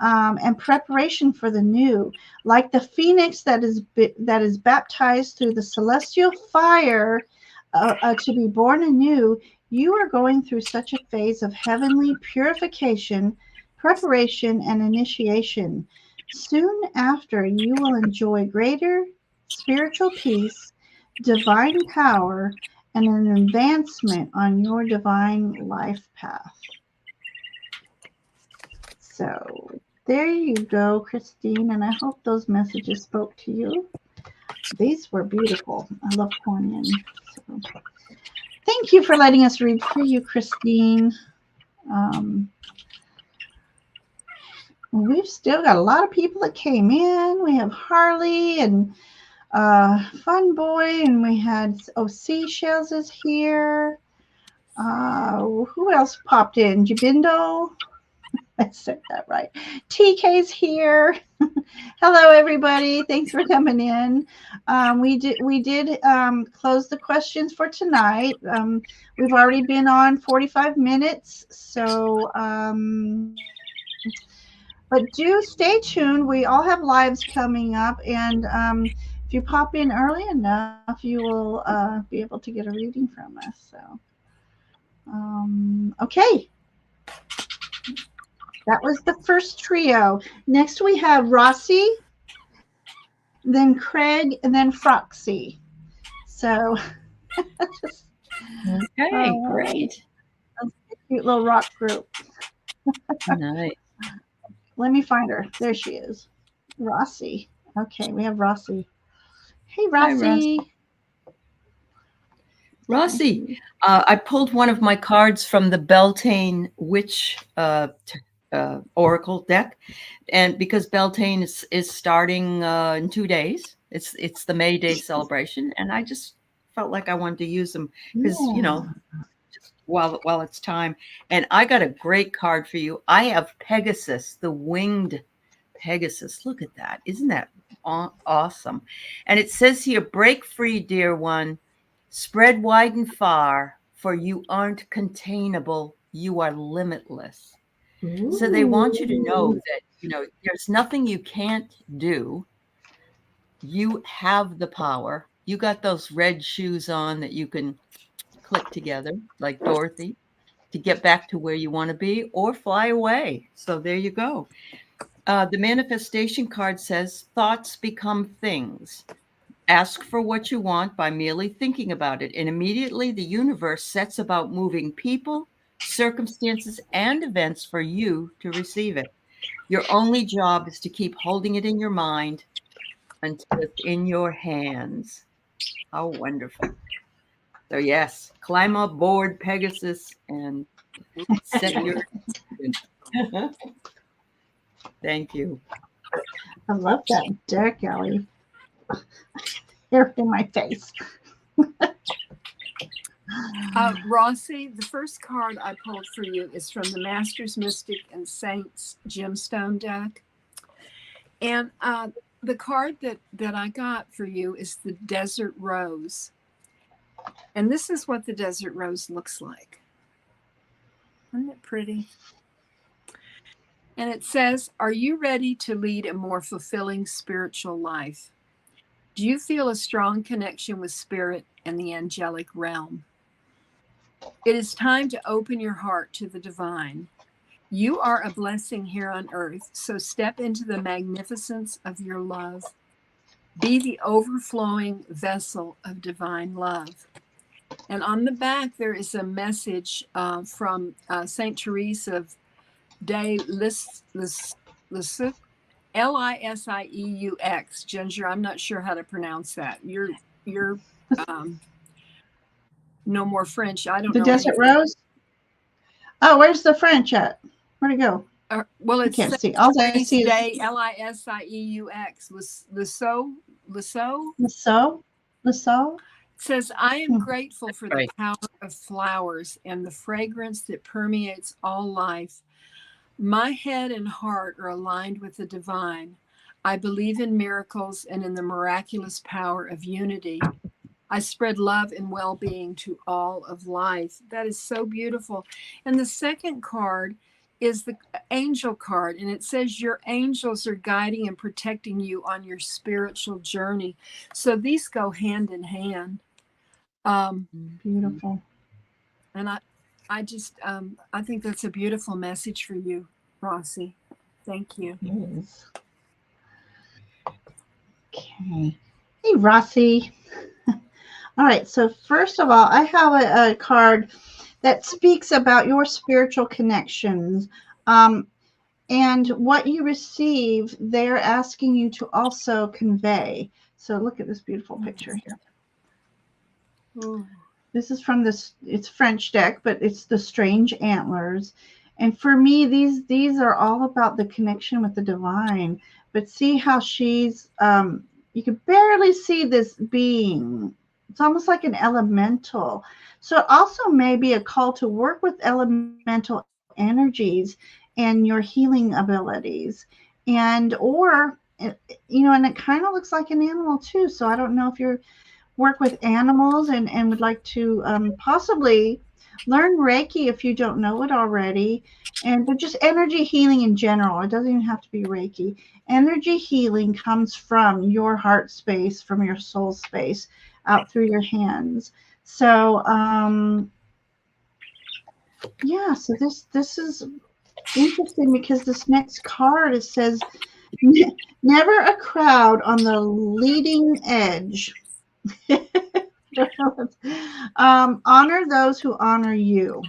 and preparation for the new. Like the phoenix that is baptized through the celestial fire to be born anew, you are going through such a phase of heavenly purification, preparation, and initiation. Soon after, you will enjoy greater spiritual peace, divine power, and an advancement on your divine life path. So there you go, Christine, and I hope those messages spoke to you. These were beautiful. I love Crone. So thank you for letting us read for you, Christine. We've still got a lot of people that came in. We have Harley and Fun Boy, and we had Seashells is here. Who else popped in? Jabindo. I said that right. TK's here. Hello, everybody. Thanks for coming in. We did close the questions for tonight. We've already been on 45 minutes, so but do stay tuned. We all have lives coming up, and if you pop in early enough, you will be able to get a reading from us. So, okay. That was the first trio. Next we have Rossi, then Craig, and then Froxy. So, okay, great. A cute little rock group. Nice. Let me find her. There she is. Rossi. Okay, we have Rossi. Hey, Rossi. Hi, Rossi, I pulled one of my cards from the Beltane Witch Oracle deck, and because Beltane is starting in 2 days, it's the May Day celebration, and I just felt like I wanted to use them because just while it's time. And I got a great card for you. I have Pegasus, the winged Pegasus. Look at that! Isn't that awesome? And it says here, "Break free, dear one. Spread wide and far, for you aren't containable. You are limitless." Ooh. So they want you to know that, there's nothing you can't do. You have the power. You got those red shoes on that you can click together like Dorothy to get back to where you want to be or fly away. So there you go. The manifestation card says, thoughts become things. Ask for what you want by merely thinking about it, and immediately the universe sets about moving people, circumstances, and events for you to receive it. Your only job is to keep holding it in your mind until it's in your hands. How wonderful. So yes, climb aboard Pegasus and set your... Thank you. I love that deck, Aley. Hair in my face. Rossi, the first card I pulled for you is from the Masters, Mystic, and Saints Gemstone deck. And the card that I got for you is the Desert Rose. And this is what the Desert Rose looks like. Isn't it pretty? And it says, are you ready to lead a more fulfilling spiritual life? Do you feel a strong connection with spirit and the angelic realm? It is time to open your heart to the divine. You are a blessing here on earth, so step into the magnificence of your love. Be the overflowing vessel of divine love. And on the back, there is a message from St. Therese of de Lisieux, L-I-S-I-E-U-X. Ginger, I'm not sure how to pronounce that. You're no more French. I don't know. The Desert Rose? Oh, where's the French at? Where'd it go? Well, it's can't see. All I see is Lisieux. Lisieux. It says, I am grateful for the power of flowers and the fragrance that permeates all life. My head and heart are aligned with the divine. I believe in miracles and in the miraculous power of unity. I spread love and well-being to all of life. That is so beautiful. And the second card is the angel card, and it says your angels are guiding and protecting you on your spiritual journey. So these go hand in hand. Beautiful. And I just I think that's a beautiful message for you, Rossi. Thank you. Yes. Okay. Hey, Rossi. All right. So first of all, I have a card that speaks about your spiritual connections. And what you receive, they're asking you to also convey. So look at this beautiful picture here. Ooh. This is from this, it's French deck, but it's the strange antlers. And for me, these are all about the connection with the divine. But see how she's, you can barely see this being. It's almost like an elemental. So it also may be a call to work with elemental energies and your healing abilities. And, or, you know, and it kind of looks like an animal too. So I don't know if you're work with animals and would like to possibly learn Reiki if you don't know it already. And but just energy healing in general. It doesn't even have to be Reiki. Energy healing comes from your heart space, from your soul space, out through your hands. So yeah, so this is interesting because this next card, it says never a crowd on the leading edge. Honor those who honor you.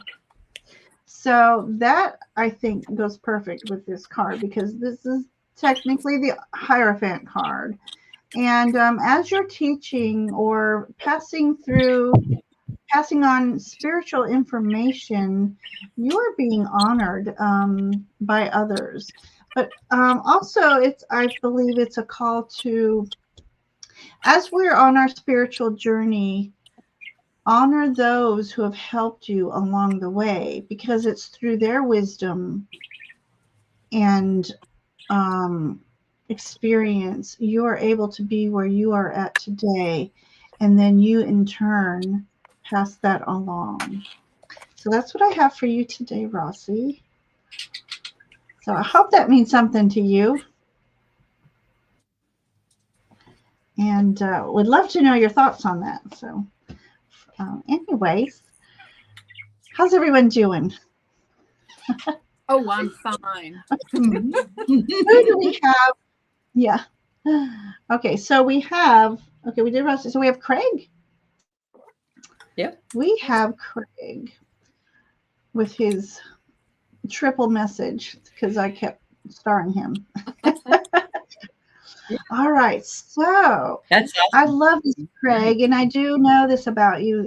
So that I think goes perfect with this card because this is technically the Hierophant card. And as you're teaching or passing on spiritual information, you're being honored by others. But also, I believe it's a call to, as we're on our spiritual journey, honor those who have helped you along the way, because it's through their wisdom and experience you are able to be where you are at today. And then you, in turn, pass that along. So that's what I have for you today, Rossi. So I hope that means something to you. And would love to know your thoughts on that. So anyways, how's everyone doing? Oh, I'm fine. Who do we have? Yeah. Okay, so we have, okay, we did Rossi. So we have Craig. Yep. We have Craig with his triple message because I kept starring him. All right, so that's awesome. I love this, Craig, and I do know this about you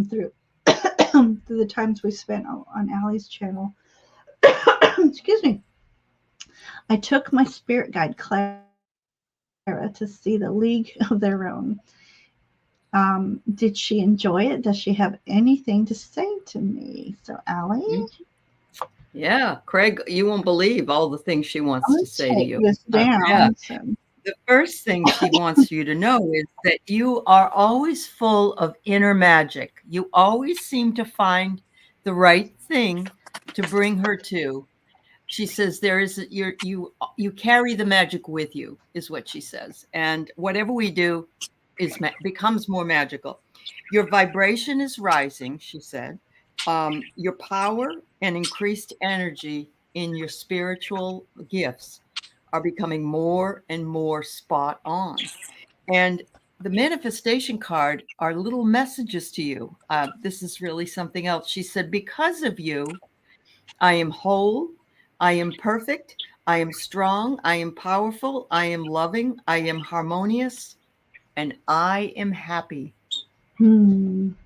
through through the times we spent on Aley's channel. Excuse me. I took my spirit guide Clara to see The League of Their Own. Did she enjoy it? Does she have anything to say to me? So, Aley? Yeah, Craig, you won't believe all the things she wants to say to you. This down, yeah. The first thing she wants you to know is that you are always full of inner magic. You always seem to find the right thing to bring her to. She says you carry the magic with you, is what she says. And whatever we do becomes more magical. Your vibration is rising, she said. Your power and increased energy in your spiritual gifts are becoming more and more spot on. And the manifestation card are little messages to you. This is really something else. She said, because of you, I am whole, I am perfect, I am strong, I am powerful, I am loving, I am harmonious, and I am happy. Couldn't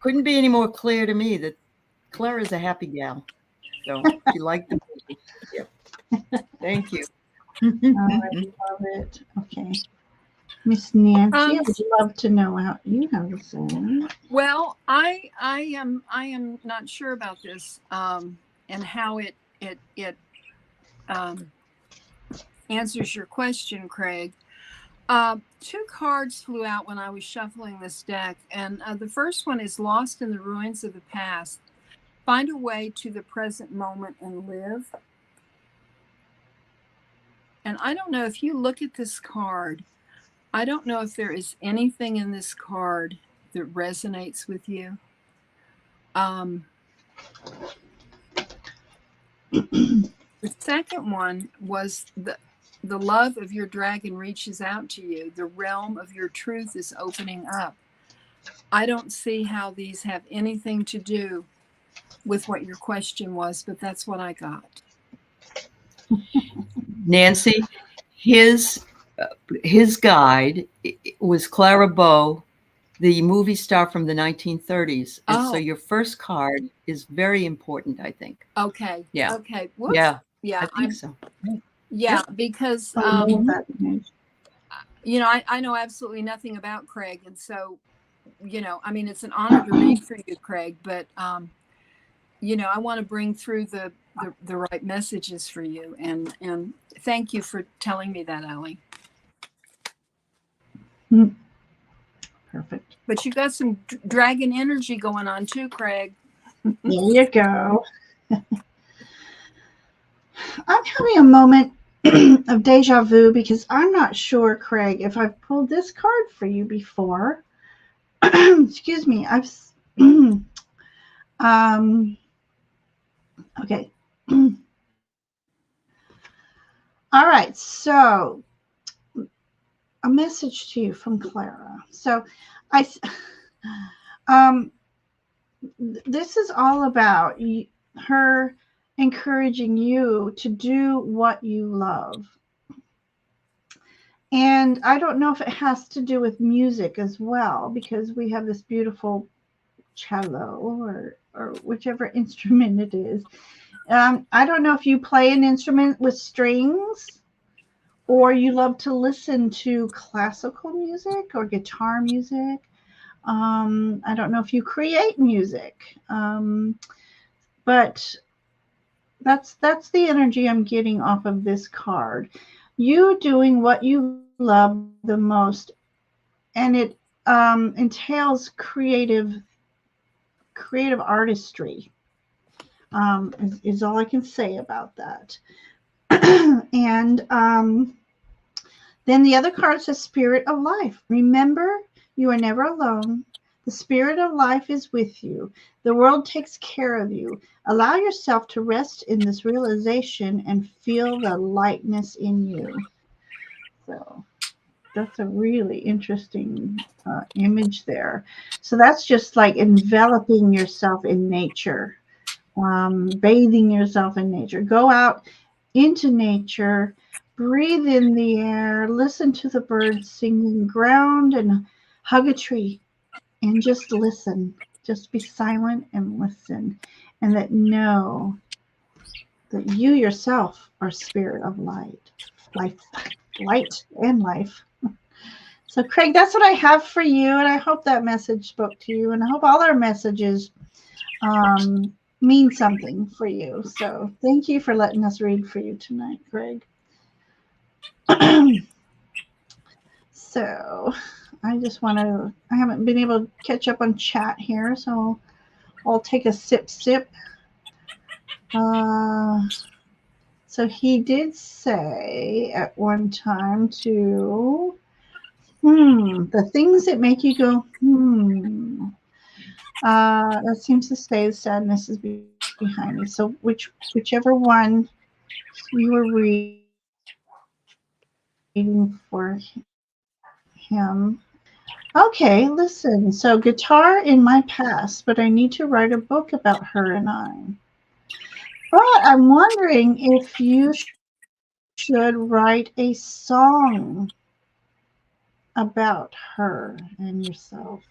be any more clear to me that Claire is a happy gal. So she liked the movie. Yep. Thank you. I love it. Okay. Miss Nancy, I would love to know how you have to say. Well, I am not sure about this and how it answers your question, Craig. Two cards flew out when I was shuffling this deck, and the first one is lost in the ruins of the past. Find a way to the present moment and live. And I don't know if you look at this card, I don't know if there is anything in this card that resonates with you. The second one was the love of your dragon reaches out to you. The realm of your truth is opening up. I don't see how these have anything to do with what your question was, but that's what I got. Nancy, his guide was Clara Bow, the movie star from the 1930s. And so your first card is very important, I think. Okay. Yeah. Okay. Whoops. Yeah. Yeah. I think so. Yeah, because you know, I know absolutely nothing about Craig, and so, you know, I mean, it's an honor to read for you, Craig, but you know, I want to bring through the right messages for you, and thank you for telling me that, Aley. Perfect. But you got some dragon energy going on too, Craig. There you go. I'm having a moment of deja vu because I'm not sure, Craig, if I've pulled this card for you before. Excuse me. Okay. All right. So a message to you from Clara. So this is all about her encouraging you to do what you love. And I don't know if it has to do with music as well, because we have this beautiful cello or whichever instrument it is. I don't know if you play an instrument with strings or you love to listen to classical music or guitar music. I don't know if you create music, but that's the energy I'm getting off of this card. You doing what you love the most, and it entails creative artistry. Is all I can say about that. And then the other card says Spirit of Life. Remember, you are never alone. The Spirit of Life is with you. The world takes care of you. Allow yourself to rest in this realization and feel the lightness in you. So that's a really interesting image there. So that's just like enveloping yourself in nature, bathing yourself in nature. Go out into nature, breathe in the air, listen to the birds singing, ground and hug a tree, and just listen. Just be silent and listen, and know that you yourself are spirit of light and life. So, Craig, that's what I have for you, and I hope that message spoke to you, and I hope all our messages mean something for you. So, thank you for letting us read for you tonight, Craig. So, I just want to, I haven't been able to catch up on chat here, so I'll take a sip. So he did say at one time to, the things that make you go, that seems to say the sadness is behind me. So whichever one you were reading for him. Okay, listen. So guitar in my past, but I need to write a book about her and I. But I'm wondering if you should write a song about her and yourself.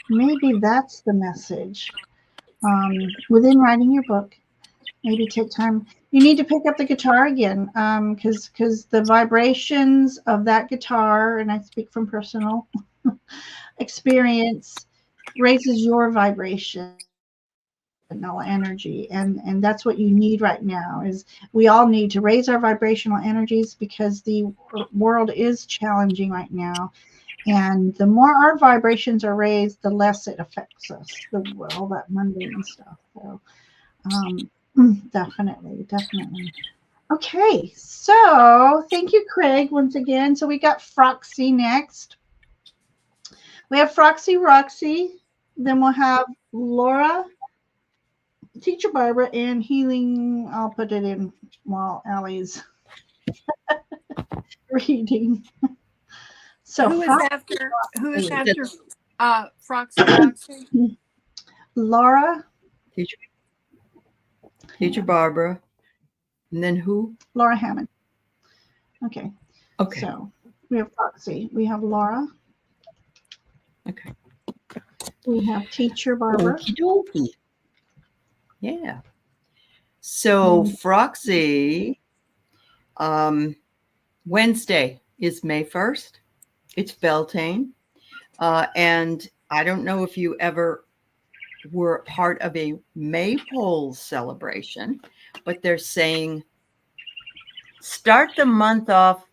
Maybe that's the message. Within writing your book, maybe take time. You need to pick up the guitar again, because the vibrations of that guitar, and I speak from personal experience, raises your vibration. Energy, and that's what you need right now. Is we all need to raise our vibrational energies, because the world is challenging right now, and the more our vibrations are raised, the less it affects us, all that mundane stuff. So definitely. Okay, so thank you, Craig, once again. So we got Froxy next. We have Froxy Roxy, then we'll have Laura, Teacher Barbara, and Healing. I'll put it in while Aley's reading. So who is after Froxy. Laura. Teacher Barbara. And then who? Laura Hammond. Okay. Okay. So we have Foxy. We have Laura. Okay. We have Teacher Barbara. Okie dokie. Yeah. So Froxy, Wednesday is May 1st. It's Beltane. And I don't know if you ever were part of a maypole celebration, but they're saying, start the month off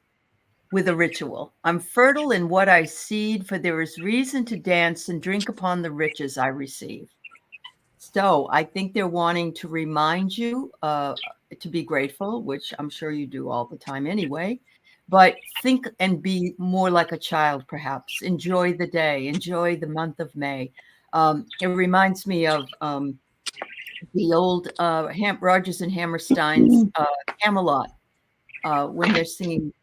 with a ritual. I'm fertile in what I seed, for there is reason to dance and drink upon the riches I receive. So I think they're wanting to remind you to be grateful, which I'm sure you do all the time anyway, but think and be more like a child, perhaps. Enjoy the day. Enjoy the month of May. It reminds me of the old Rodgers and Hammerstein's Camelot, when they're singing,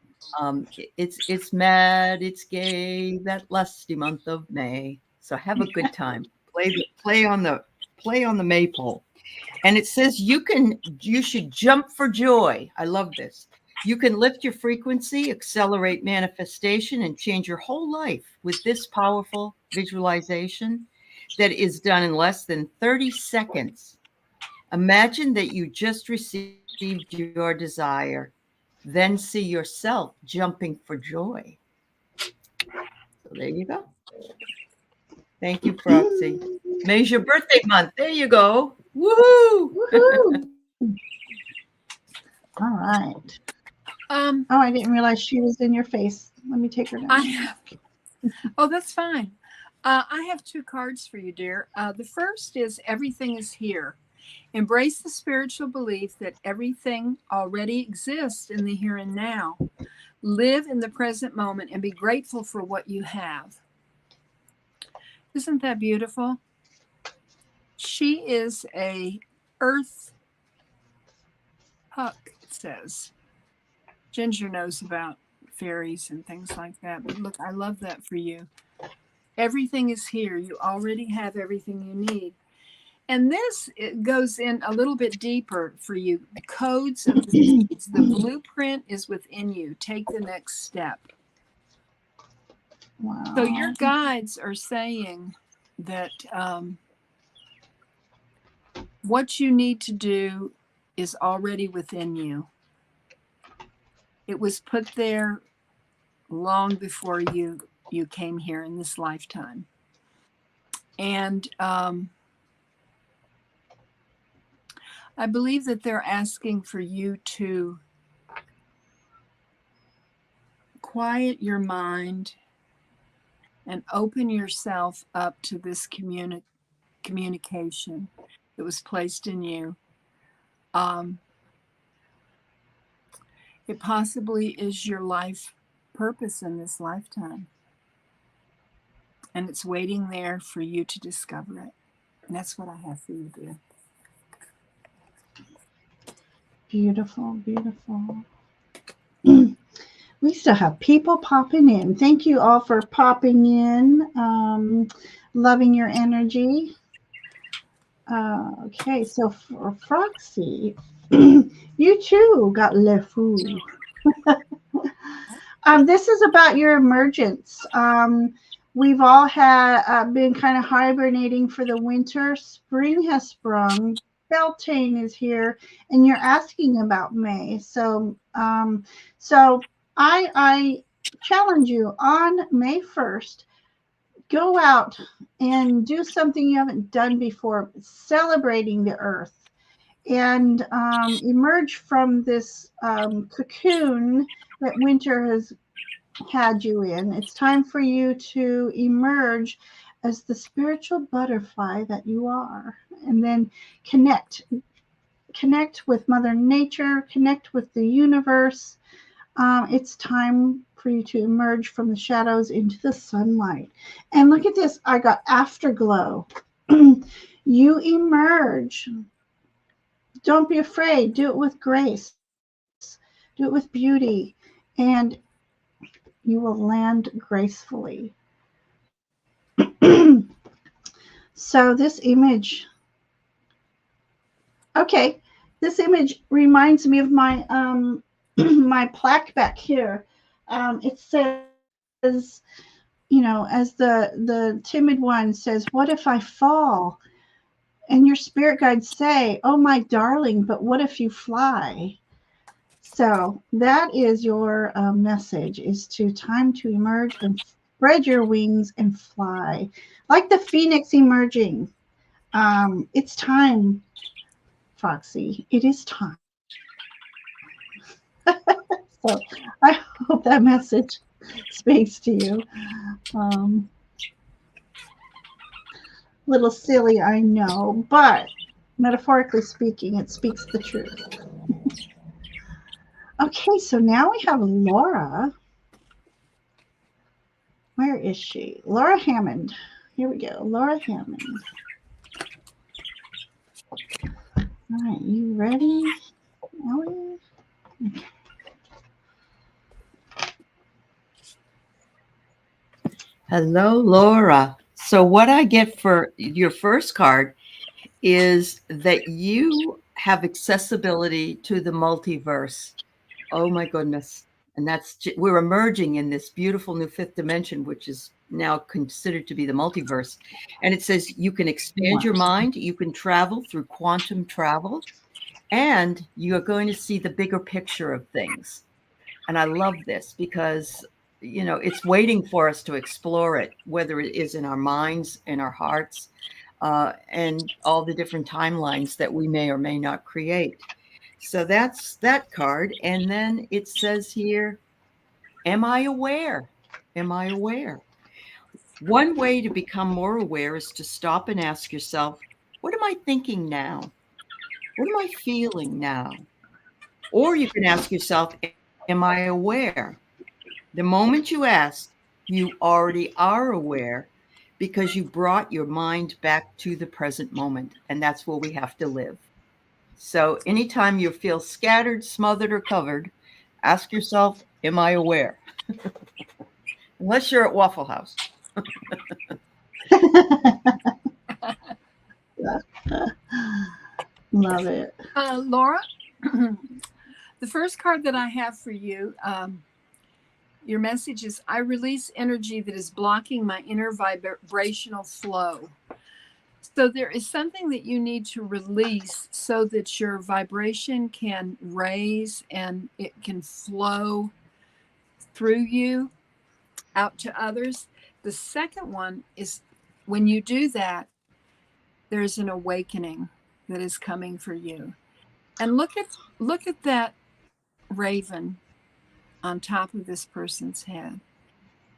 it's mad, it's gay, that lusty month of May. So have a good time. Play on the maypole. And it says you should jump for joy. I love this. You can lift your frequency, accelerate manifestation, and change your whole life with this powerful visualization that is done in less than 30 seconds. Imagine that you just received your desire, then see yourself jumping for joy. So there you go. Thank you, Froxy. May's your birthday month. There you go. Woohoo! Woohoo! All right. I didn't realize she was in your face. Let me take her down. Oh, that's fine. I have 2 cards for you, dear. The first is everything is here. Embrace the spiritual belief that everything already exists in the here and now. Live in the present moment and be grateful for what you have. Isn't that beautiful? She is a earth puck, it says. Ginger knows about fairies and things like that. But look, I love that for you. Everything is here. You already have everything you need. And this, it goes in a little bit deeper for you. The codes of the seeds, the blueprint is within you. Take the next step. Wow. So your guides are saying that what you need to do is already within you. It was put there long before you came here in this lifetime. And I believe that they're asking for you to quiet your mind and open yourself up to this communication that was placed in you. It possibly is your life purpose in this lifetime. And it's waiting there for you to discover it. And that's what I have for you, dear. Beautiful, beautiful. We still have people popping in. Thank you all for popping in. Loving your energy. Okay, so for Froxy, you too got Le Fou. This is about your emergence. We've all been kind of hibernating for the winter. Spring has sprung. Beltane is here, and you're asking about May. So I challenge you on May 1st, go out and do something you haven't done before, celebrating the earth, and emerge from this cocoon that winter has had you in. It's time for you to emerge as the spiritual butterfly that you are, and then connect with Mother Nature, connect with the universe. It's time for you to emerge from the shadows into the sunlight. And look at this, I got afterglow. You emerge. Don't be afraid. Do it with grace. Do it with beauty. And you will land gracefully. So this image, okay, this image reminds me of my my plaque back here. It says, you know, as the timid one says, "What if I fall?" And your spirit guides say, "Oh my darling, but what if you fly?" So that is your message: is to time to emerge and spread your wings and fly, like the phoenix emerging. It's time, Foxy. It is time. So I hope that message speaks to you. Um, little silly, I know, but metaphorically speaking, it speaks the truth. Okay, so now we have Laura. Where is she? Laura Hammond. Here we go. Laura Hammond. All right, you ready, Aley? Okay. Hello, Laura. So what I get for your first card is that you have accessibility to the multiverse. Oh my goodness. And we're emerging in this beautiful new fifth dimension, which is now considered to be the multiverse. And it says you can expand your mind, you can travel through quantum travel, and you're going to see the bigger picture of things. And I love this because, you know, it's waiting for us to explore it, whether it is in our minds, in our hearts, and all the different timelines that we may or may not create. So that's that card. And then it says here, am I aware? Am I aware? One way to become more aware is to stop and ask yourself, what am I thinking now? What am I feeling now? Or you can ask yourself, am I aware? The moment you ask, you already are aware because you brought your mind back to the present moment. And that's where we have to live. So anytime you feel scattered, smothered, or covered, ask yourself, am I aware? Unless you're at Waffle House. Love it. Laura, the first card that I have for you, your message is, I release energy that is blocking my inner vibrational flow. So there is something that you need to release so that your vibration can raise and it can flow through you out to others. The second one is, when you do that, there's an awakening that is coming for you. And look at that raven on top of this person's head.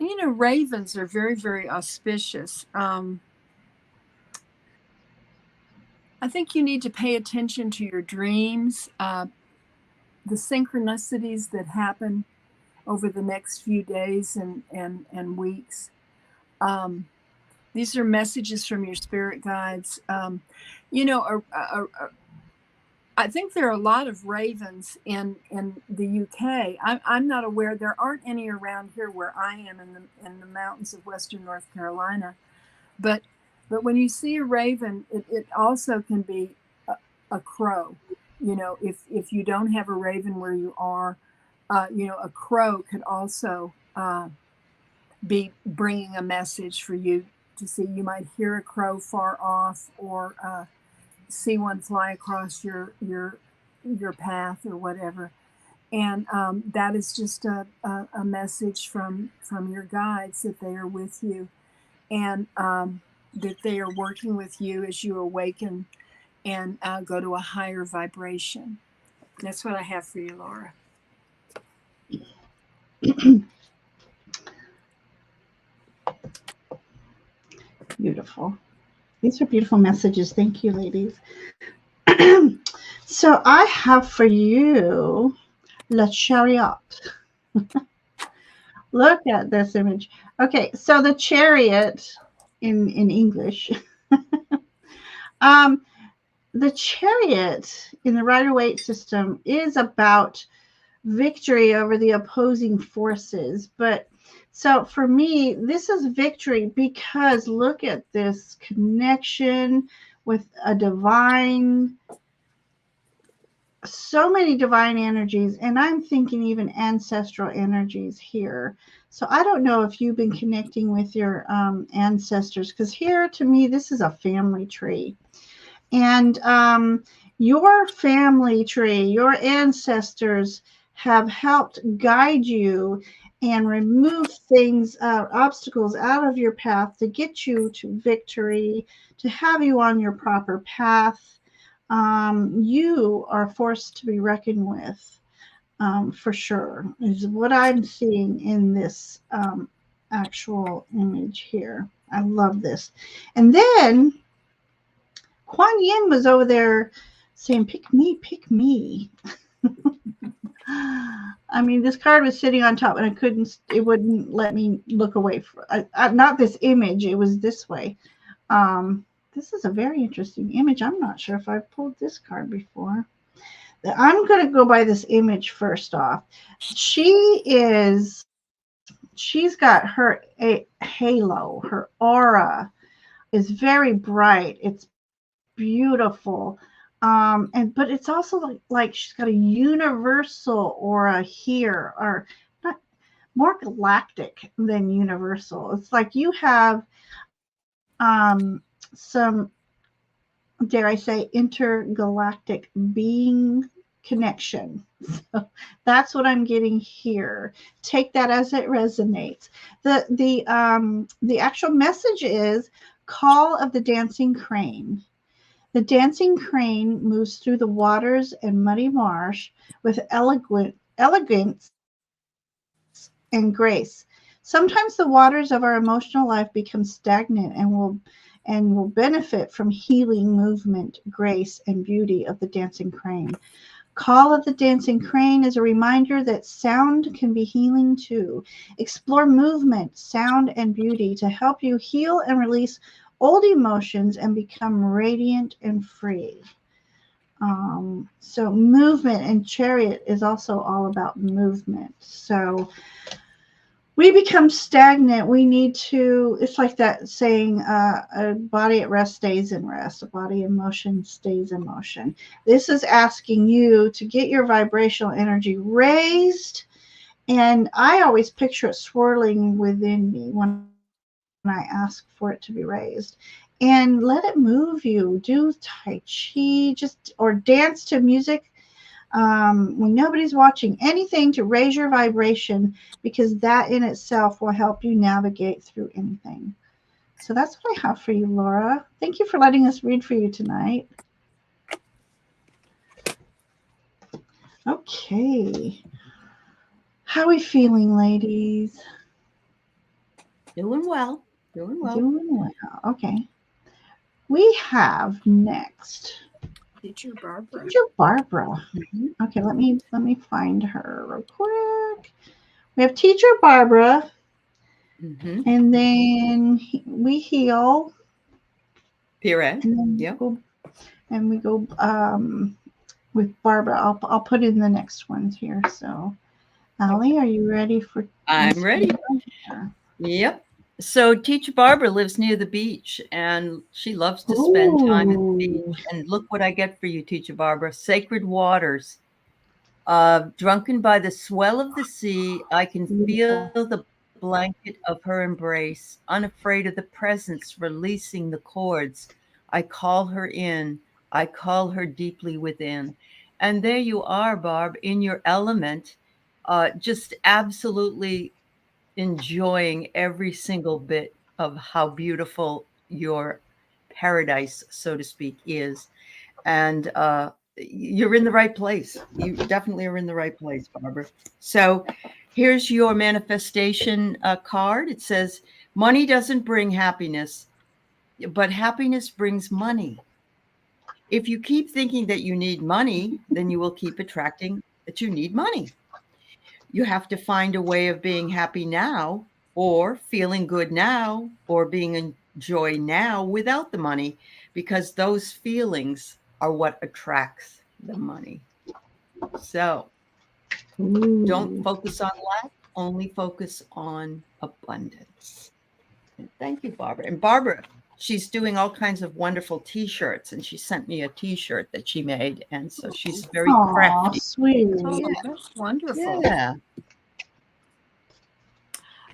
And, you know, ravens are very, very auspicious. I think you need to pay attention to your dreams, the synchronicities that happen over the next few days and weeks. These are messages from your spirit guides. You know, I think there are a lot of ravens in the UK. I'm not aware. There aren't any around here where I am in the mountains of Western North Carolina. But when you see a raven, it also can be a crow. You know, if you don't have a raven where you are, you know, a crow could also be bringing a message for you to see. You might hear a crow far off, or see one fly across your path or whatever. And that is just a message from your guides that they are with you, and that they are working with you as you awaken and go to a higher vibration. That's what I have for you, Laura. Beautiful. These are beautiful messages. Thank you, ladies. So I have for you Le Chariot. Look at this image. Okay, so the chariot in English. The chariot in the Rider-Waite system is about victory over the opposing forces, but So for me, this is victory, because look at this connection with a divine, so many divine energies, and I'm thinking even ancestral energies here. So I don't know if you've been connecting with your ancestors, because here to me, this is a family tree. And your family tree, your ancestors have helped guide you and remove things, obstacles out of your path to get you to victory, to have you on your proper path. You are a force to be reckoned with, for sure, is what I'm seeing in this actual image here. I love this. And then Kuan Yin was over there saying, pick me, pick me. I mean, this card was sitting on top and it wouldn't let me look away from, not this image, it was this way. This is a very interesting image. I'm not sure if I've pulled this card before. I'm going to go by this image first off. She's got her halo, her aura is very bright. It's beautiful. But it's also like she's got a universal aura here, or not, more galactic than universal. It's like you have some, dare I say, intergalactic being connection. So that's what I'm getting here. Take that as it resonates. The actual message is Call of the Dancing Crane. The dancing crane moves through the waters and muddy marsh with elegance and grace. Sometimes the waters of our emotional life become stagnant and will benefit from healing movement, grace, and beauty of the dancing crane. Call of the Dancing Crane is a reminder that sound can be healing too. Explore movement, sound, and beauty to help you heal and release old emotions and become radiant and free. So movement, and Chariot is also all about movement. So we become stagnant. We need to, it's like that saying, a body at rest stays in rest. A body in motion stays in motion. This is asking you to get your vibrational energy raised. And I always picture it swirling within me when I ask for it to be raised. And let it move you. Do Tai Chi, or dance to music when nobody's watching, anything to raise your vibration, because that in itself will help you navigate through anything. So that's what I have for you, Laura. Thank you for letting us read for you tonight. Okay. How are we feeling, ladies? Doing well. Doing well. Doing well. Okay. We have next Teacher Barbara. Teacher Barbara. Mm-hmm. Okay, let me find her real quick. We have Teacher Barbara, and then we heal. Pierrette. Yeah. And we go with Barbara. I'll put in the next ones here. So, Aley, are you ready for? I'm ready. Yep. So Teacher Barbara lives near the beach, and she loves to spend time at the beach. And look what I get for you, Teacher Barbara. Sacred waters. Drunken by the swell of the sea, I can feel the blanket of her embrace, unafraid of the presence releasing the cords. I call her in. I call her deeply within. And there you are, Barb, in your element, just absolutely enjoying every single bit of how beautiful your paradise, so to speak, is. And you're in the right place. You definitely are in the right place, Barbara. So here's your manifestation card. It says, money doesn't bring happiness, but happiness brings money. If you keep thinking that you need money, then you will keep attracting that you need money. You have to find a way of being happy now, or feeling good now, or being in joy now without the money, because those feelings are what attracts the money. So don't focus on lack, only focus on abundance. And thank you, Barbara. And Barbara, she's doing all kinds of wonderful T-shirts, and she sent me a T-shirt that she made, and so she's very crafty. Sweet. Oh, yeah. That's wonderful. Yeah.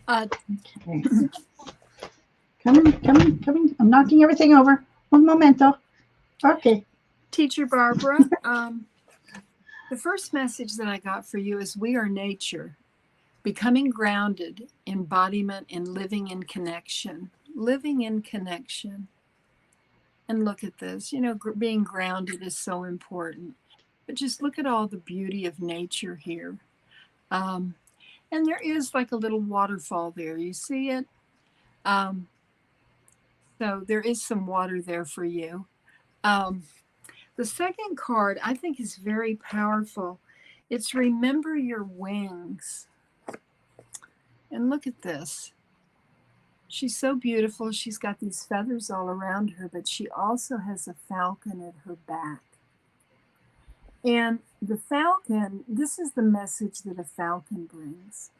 Okay. Coming. I'm knocking everything over. Un momento. Okay. Teacher Barbara, the first message that I got for you is we are nature, becoming grounded, embodiment, and living in connection. Living in connection. And look at this, you know, being grounded is so important. But just look at all the beauty of nature here. And there is like a little waterfall there. You see it? So there is some water there for you. The second card I think is very powerful. It's remember your wings. And look at this. She's so beautiful. She's got these feathers all around her, but she also has a falcon at her back. And the falcon, this is the message that a falcon brings.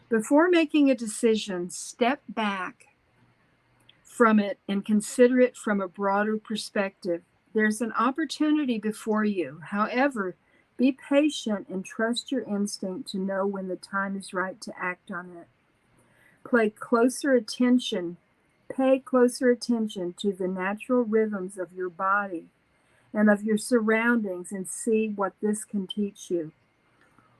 Before making a decision, step back from it and consider it from a broader perspective. There's an opportunity before you. However, be patient and trust your instinct to know when the time is right to act on it. Pay closer attention to the natural rhythms of your body and of your surroundings and see what this can teach you.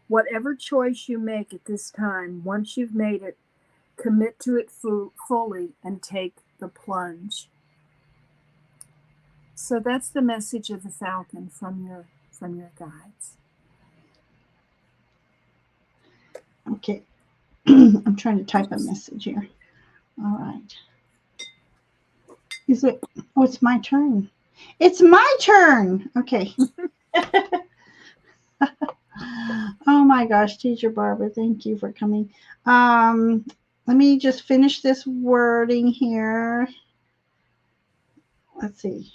Whatever choice you make at this time, once you've made it, commit to it fully and take the plunge. So that's the message of the falcon from your guides. Okay. I'm trying to type a message here. All right. Is it? Oh, it's my turn. It's my turn. Okay. Oh my gosh, Teacher Barbara, thank you for coming. Let me just finish this wording here. Let's see.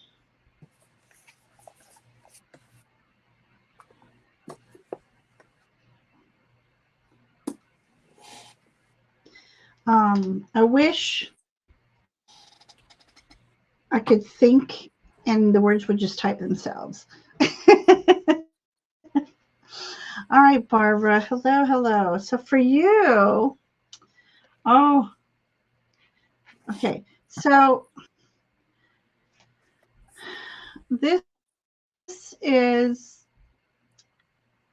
I wish I could think and the words would just type themselves. All right, Barbara. Hello. So for you, okay. So this is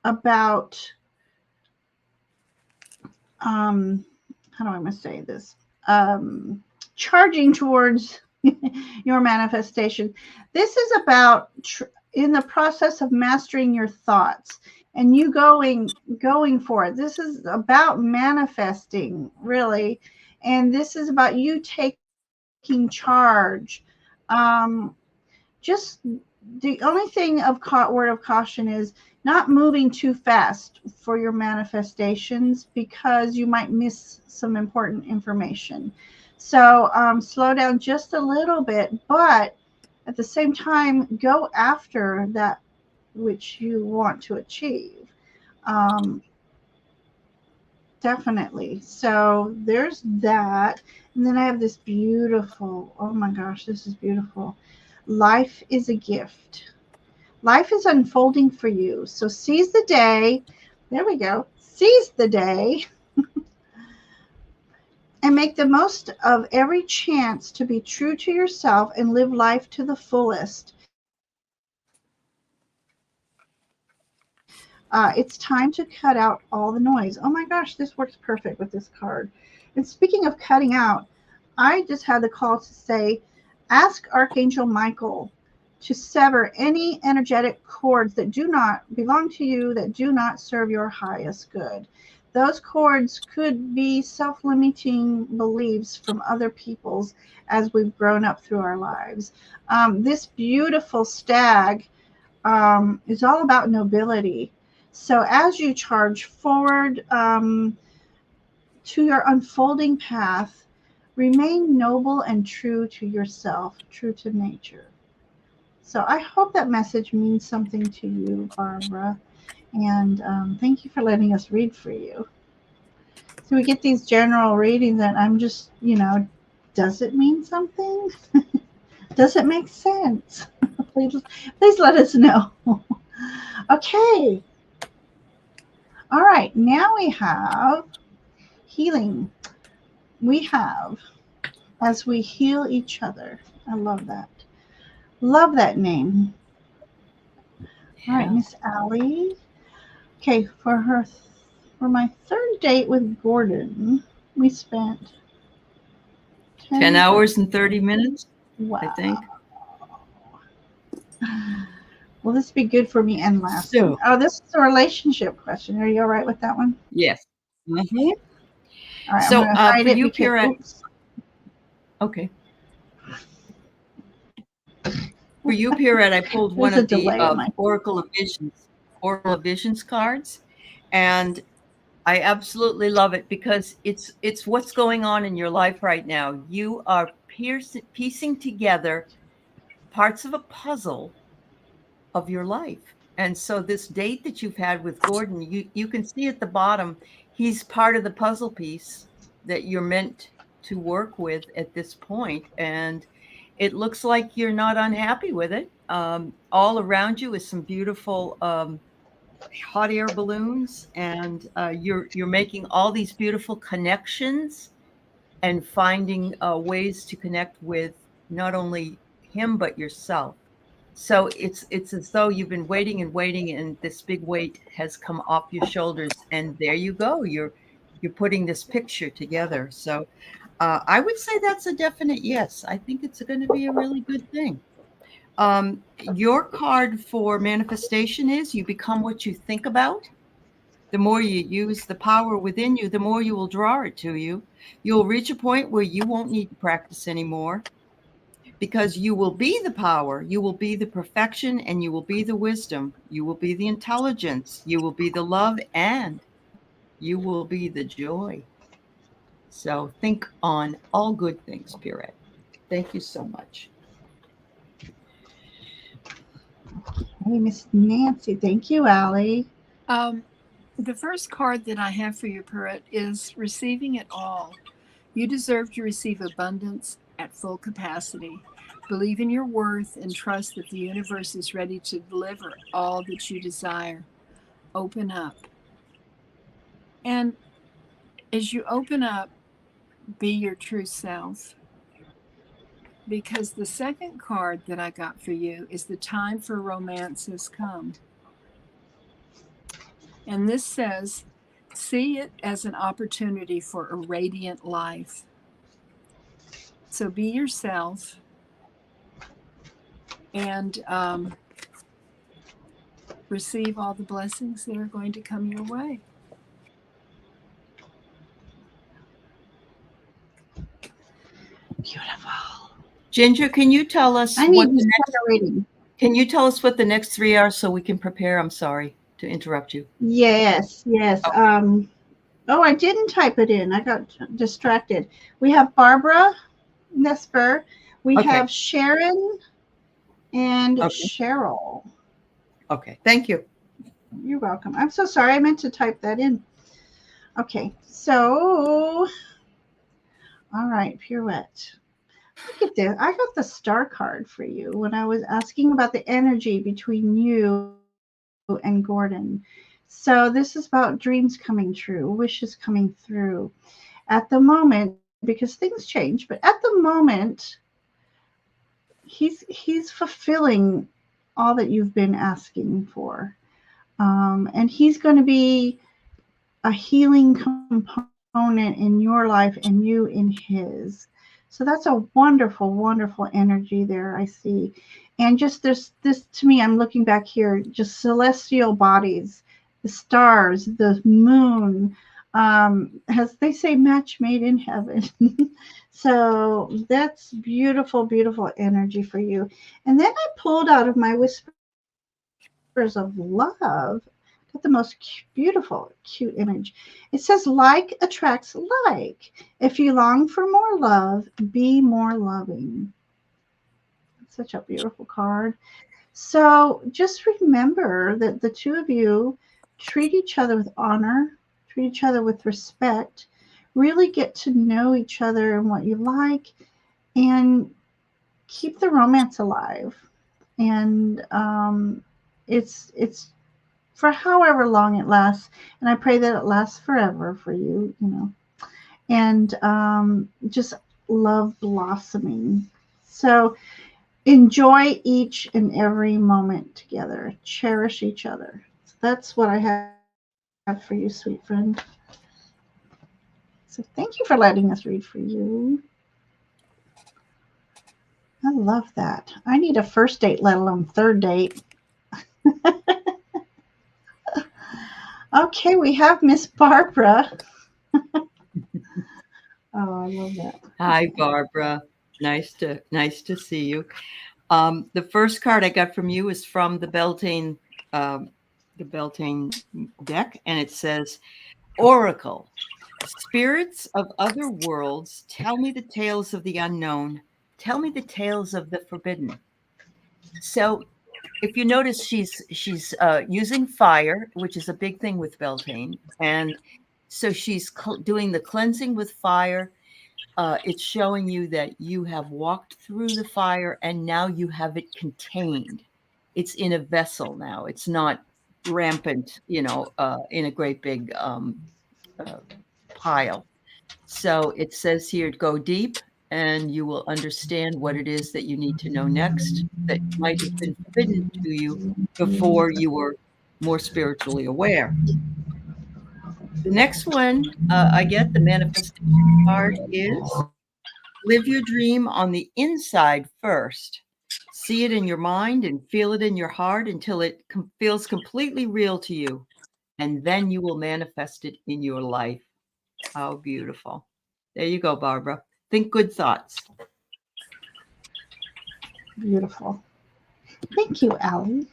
about, how do I want to say this? Charging towards your manifestation. This is about in the process of mastering your thoughts and you going for it. This is about manifesting, really. And this is about you taking charge. Just the only thing of word of caution is not moving too fast for your manifestations because you might miss some important information. So slow down just a little bit, but at the same time, go after that which you want to achieve. Definitely. So there's that. And then I have this beautiful, oh my gosh, this is beautiful. Life is a gift. Life is unfolding for you. So seize the day. There we go. Seize the day. And make the most of every chance to be true to yourself and live life to the fullest. It's time to cut out all the noise. Oh my gosh, this works perfect with this card. And speaking of cutting out, I just had the call to say, ask Archangel Michael to sever any energetic cords that do not belong to you, that do not serve your highest good. Those cords could be self-limiting beliefs from other people's as we've grown up through our lives. This beautiful stag is all about nobility. So as you charge forward to your unfolding path, remain noble and true to yourself, true to nature. So I hope that message means something to you, Barbara. And thank you for letting us read for you. So we get these general readings and I'm just, does it mean something? Does it make sense? please let us know. Okay. All right. Now we have healing. We have as we heal each other. I love that. Love that name. All right, Miss Aley. Okay, for my third date with Gordon, we spent 10 hours and 30 minutes, wow. I think. Will this be good for me and lasting? So, oh, this is a relationship question. Are you all right with that one? Yes. Mm-hmm. All right, So, I'm hide for it you, because, Pierrette. Okay. For you, Pierrette, I pulled one of the Oracle of Visions cards, and I absolutely love it because it's what's going on in your life right now. You are piecing together parts of a puzzle of your life. And so this date that you've had with Gordon, you can see at the bottom, he's part of the puzzle piece that you're meant to work with at this point. And it looks like you're not unhappy with it. All around you is some beautiful hot air balloons, and you're making all these beautiful connections and finding ways to connect with not only him but yourself. So it's as though you've been waiting and waiting, and this big weight has come off your shoulders, and there you go. You're putting this picture together. So I would say that's a definite yes. I think it's going to be a really good thing. Your card for manifestation is you become what you think about. The more you use the power within you, the more you will draw it to you. You'll reach a point where you won't need to practice anymore because you will be the power, you will be the perfection, and you will be the wisdom. You will be the intelligence, you will be the love, and you will be the joy. So think on all good things, Pierrette. Thank you so much. Hey, Miss Nancy. Thank you, Aley. The first card that I have for you, Pierrette, is receiving it all. You deserve to receive abundance at full capacity. Believe in your worth and trust that the universe is ready to deliver all that you desire. Open up. And as you open up, be your true self. Because the second card that I got for you is the time for romance has come. And this says, see it as an opportunity for a radiant life. So be yourself and receive all the blessings that are going to come your way. Beautiful. Ginger, can you tell us Can you tell us what the next 3 are so we can prepare? I'm sorry to interrupt you. Yes. Oh. I didn't type it in. I got distracted. We have Barbara Nesper. We have Sharon and Cheryl. Okay. Thank you. You're welcome. I'm so sorry. I meant to type that in. Okay. So, all right, Pierrette. Look at this. I got the star card for you when I was asking about the energy between you and Gordon. So this is about dreams coming true, wishes coming through. At the moment, because things change, but at the moment, he's fulfilling all that you've been asking for. And he's going to be a healing component in your life and you in his. So that's a wonderful, wonderful energy there, I see. And just this to me, I'm looking back here, just celestial bodies, the stars, the moon, as they say, match made in heaven. So that's beautiful, beautiful energy for you. And then I pulled out of my Whispers of Love, got the most beautiful, cute image. It says, like attracts like. If you long for more love, be more loving. It's such a beautiful card. So just remember that the two of you treat each other with honor, treat each other with respect, really get to know each other and what you like, and keep the romance alive. And it's for however long it lasts, and I pray that it lasts forever for you, you know. And just love blossoming. So enjoy each and every moment together. Cherish each other. So that's what I have for you, sweet friend. So thank you for letting us read for you. I love that. I need a first date, let alone third date. Okay, we have Miss Barbara. Oh, I love that. Hi, Barbara. Nice to see you. The first card I got from you is from the Beltane deck, and it says, Oracle, spirits of other worlds, tell me the tales of the unknown. Tell me the tales of the forbidden. So if you notice, she's using fire, which is a big thing with Beltane. And so she's doing the cleansing with fire. It's showing you that you have walked through the fire and now you have it contained. It's in a vessel now. It's not rampant, in a great big pile. So it says here, go deep and you will understand what it is that you need to know next that might have been forbidden to you before you were more spiritually aware. The next one I get, the manifestation card, is live your dream on the inside first. See it in your mind and feel it in your heart until it feels completely real to you. And then you will manifest it in your life. How beautiful. There you go, Barbara. Think good thoughts. Beautiful. Thank you, Aley.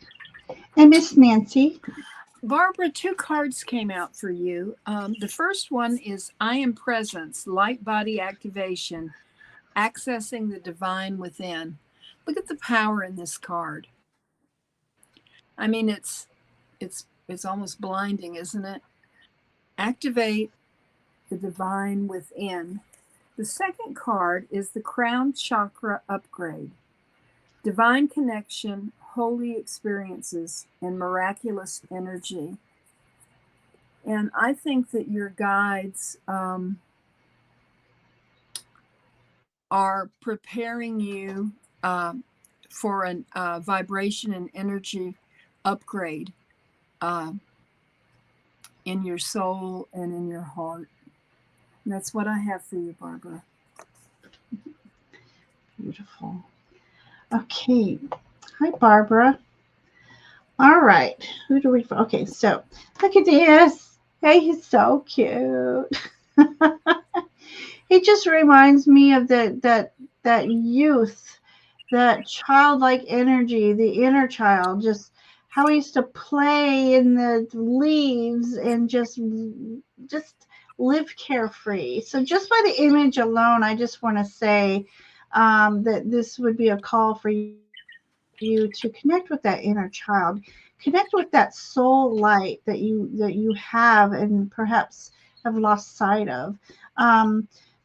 And Miss Nancy. Barbara, 2 cards came out for you. The first one is I Am Presence, Light Body Activation, Accessing the Divine Within. Look at the power in this card. I mean, it's almost blinding, isn't it? Activate the divine within. The second card is the Crown Chakra Upgrade, Divine Connection, Holy Experiences, and Miraculous Energy. And I think that your guides are preparing you for a vibration and energy upgrade in your soul and in your heart. And that's what I have for you, Barbara. Beautiful. Okay. Hi, Barbara. All right. Who do we? Okay, so look at this. Hey, he's so cute. He just reminds me of that youth, that childlike energy, the inner child, just how he used to play in the leaves and just live carefree. So just by the image alone, I just want to say that this would be a call for you to connect with that inner child, connect with that soul light that you have and perhaps have lost sight of.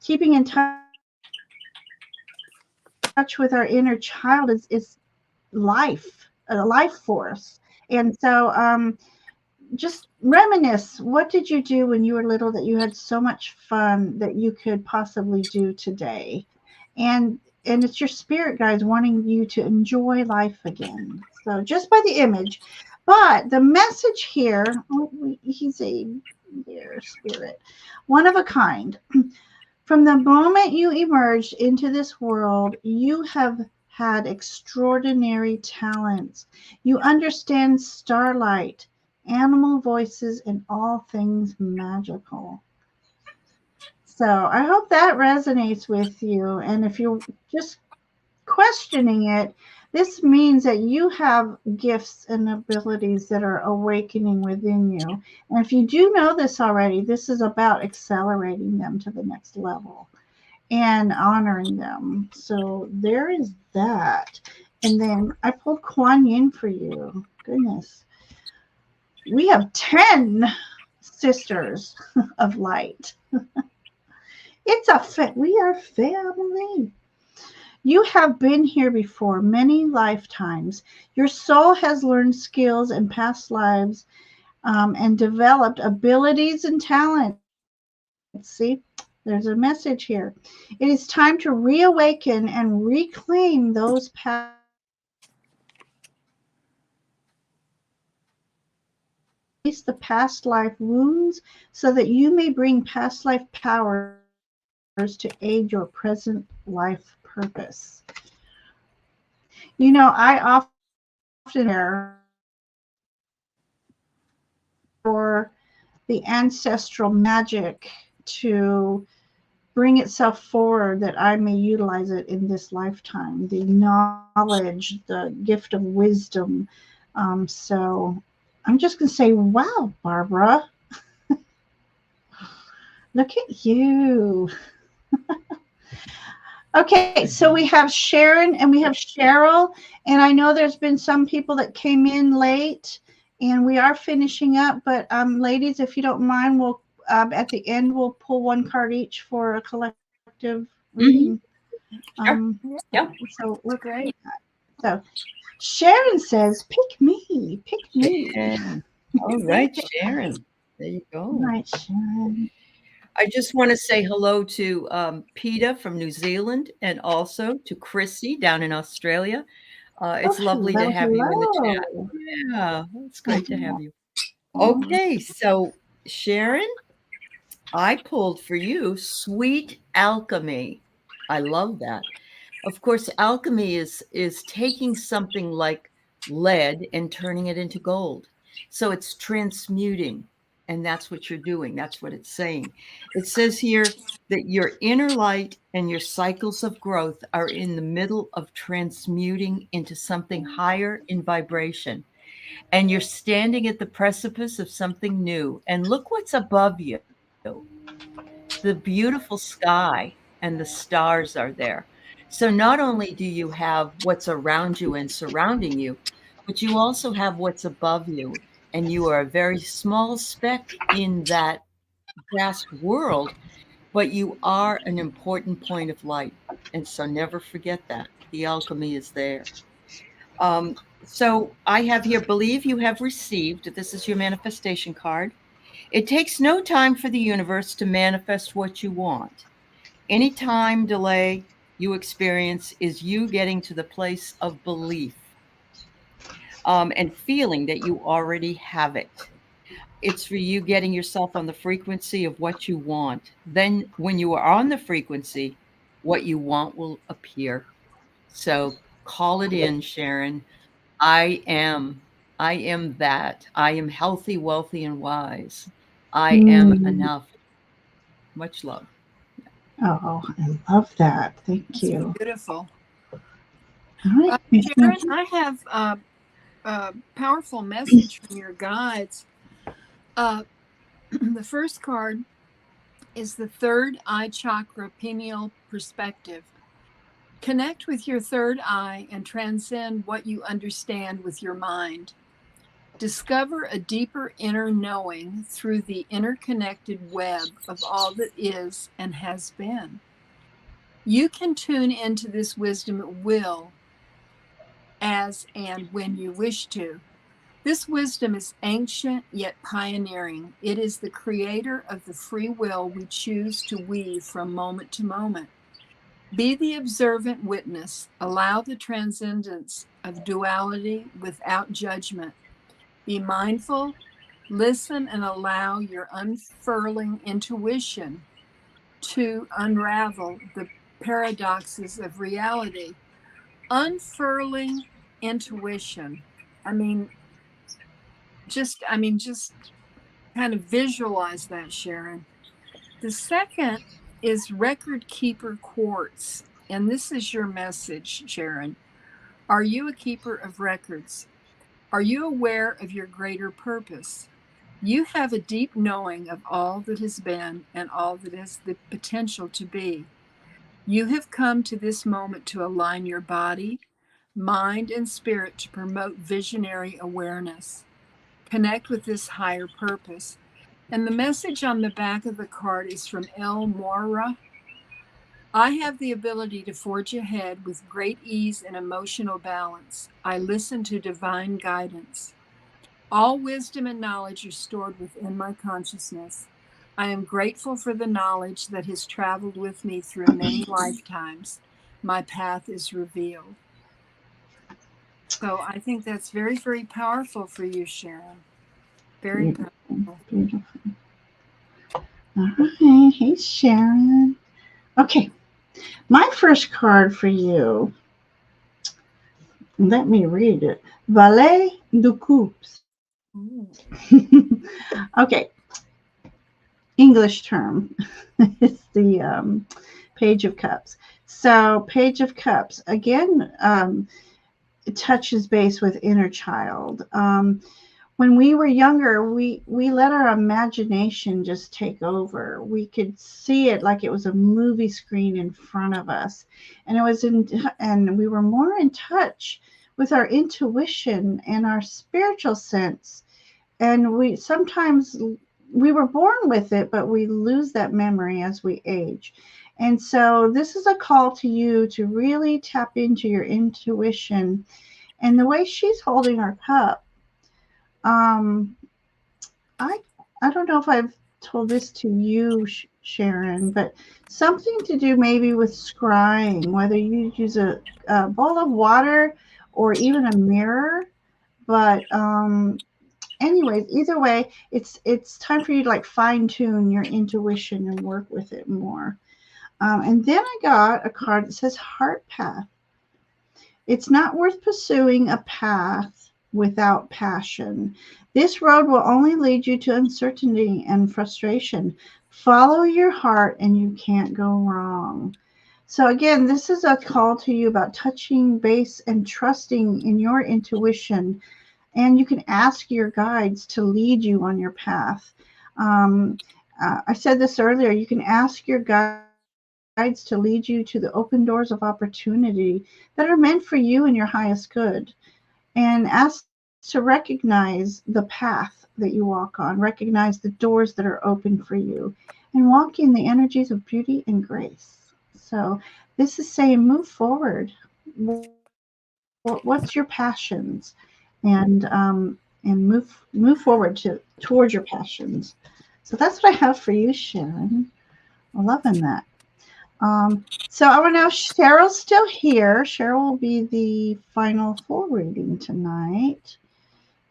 Keeping in touch with our inner child is life, a life force. And so just reminisce, what did you do when you were little that you had so much fun that you could possibly do today? And it's your spirit guides wanting you to enjoy life again. So just by the image. But the message here, he's a dear spirit, one of a kind. From the moment you emerged into this world, you have had extraordinary talents. You understand starlight, animal voices, and all things magical. So I hope that resonates with you. And if you're just questioning it, this means that you have gifts and abilities that are awakening within you. And if you do know this already, this is about accelerating them to the next level and honoring them. So there is that. And then I pulled Kuan Yin for you. Goodness. We have 10 sisters of light. We are family. You have been here before many lifetimes. Your soul has learned skills in past lives and developed abilities and talents. See, there's a message here. It is time to reawaken and reclaim those past lives. Release the past life wounds so that you may bring past life powers to aid your present life purpose. I often for the ancestral magic to bring itself forward that I may utilize it in this lifetime. The knowledge, the gift of wisdom. So I'm just going to say, wow, Barbara, look at you. Okay, so we have Sharon and we have Cheryl, and I know there's been some people that came in late, and we are finishing up. But ladies, if you don't mind, we'll at the end we'll pull one card each for a collective reading. Yeah. So we're great. So Sharon says, "Pick me, pick me." All right, Sharon. There you go. All right, Sharon. I just want to say hello to Peta from New Zealand and also to Chrissy down in Australia. It's lovely to have you in the chat. Yeah, it's great to have you. Okay, so Sharon, I pulled for you Sweet Alchemy. I love that. Of course, alchemy is taking something like lead and turning it into gold. So it's transmuting. And that's what you're doing. That's what it's saying. It says here that your inner light and your cycles of growth are in the middle of transmuting into something higher in vibration. And you're standing at the precipice of something new. And look what's above you. The beautiful sky and the stars are there. So not only do you have what's around you and surrounding you, but you also have what's above you. And you are a very small speck in that vast world, but you are an important point of light. And so never forget that. The alchemy is there. So I have here, believe you have received. This is your manifestation card. It takes no time for the universe to manifest what you want. Any time delay you experience is you getting to the place of belief and feeling that you already have it. It's for you getting yourself on the frequency of what you want. Then, when you are on the frequency, what you want will appear. So, call it in, Sharon. I am. I am that. I am healthy, wealthy, and wise. I am enough. Much love. Oh, I love that. Thank you. Beautiful. All right, Sharon, I have a powerful message from your guides. The first card is the third eye chakra, pineal perspective. Connect with your third eye and transcend what you understand with your mind. Discover a deeper inner knowing through the interconnected web of all that is and has been. You can tune into this wisdom at will, as and when you wish to. This wisdom is ancient yet pioneering. It is the creator of the free will we choose to weave from moment to moment. Be the observant witness. Allow the transcendence of duality without judgment. Be mindful, listen, and allow your unfurling intuition to unravel the paradoxes of reality. Unfurling intuition. Just kind of visualize that, Sharon. The second is record keeper quartz. And this is your message, Sharon. Are you a keeper of records? Are you aware of your greater purpose? You have a deep knowing of all that has been and all that has the potential to be. You have come to this moment to align your body, mind, and spirit to promote visionary awareness. Connect with this higher purpose. And the message on the back of the card is from El Moira. I have the ability to forge ahead with great ease and emotional balance. I listen to divine guidance. All wisdom and knowledge are stored within my consciousness. I am grateful for the knowledge that has traveled with me through many lifetimes. My path is revealed. So I think that's very, very powerful for you, Sharon. Very powerful. Beautiful. All right. Hey, Sharon. Okay. My first card for you, let me read it. Valet de Coups. Okay. English term. It's the Page of Cups. So Page of Cups, again, it touches base with inner child. When we were younger, we let our imagination just take over. We could see it like it was a movie screen in front of us, and and we were more in touch with our intuition and our spiritual sense. And we were born with it, but we lose that memory as we age. And so this is a call to you to really tap into your intuition. And the way she's holding her cup, I don't know if I've told this to you, Sharon, but something to do maybe with scrying, whether you use a bowl of water or even a mirror. But anyways, either way, it's time for you to like fine tune your intuition and work with it more. And then I got a card that says Heart Path. It's not worth pursuing a path without passion. This road will only lead you to uncertainty and frustration. Follow your heart and you can't go wrong. So again, this is a call to you about touching base and trusting in your intuition. And you can ask your guides to lead you on your path. I said this earlier, you can ask your guides to lead you to the open doors of opportunity that are meant for you and your highest good. And ask to recognize the path that you walk on, recognize the doors that are open for you, and walk in the energies of beauty and grace. So this is saying move forward. What's your passions? And move forward towards your passions. So that's what I have for you, Sharon. I'm loving that. So I want to know if Cheryl's still here. Cheryl will be the final full reading tonight.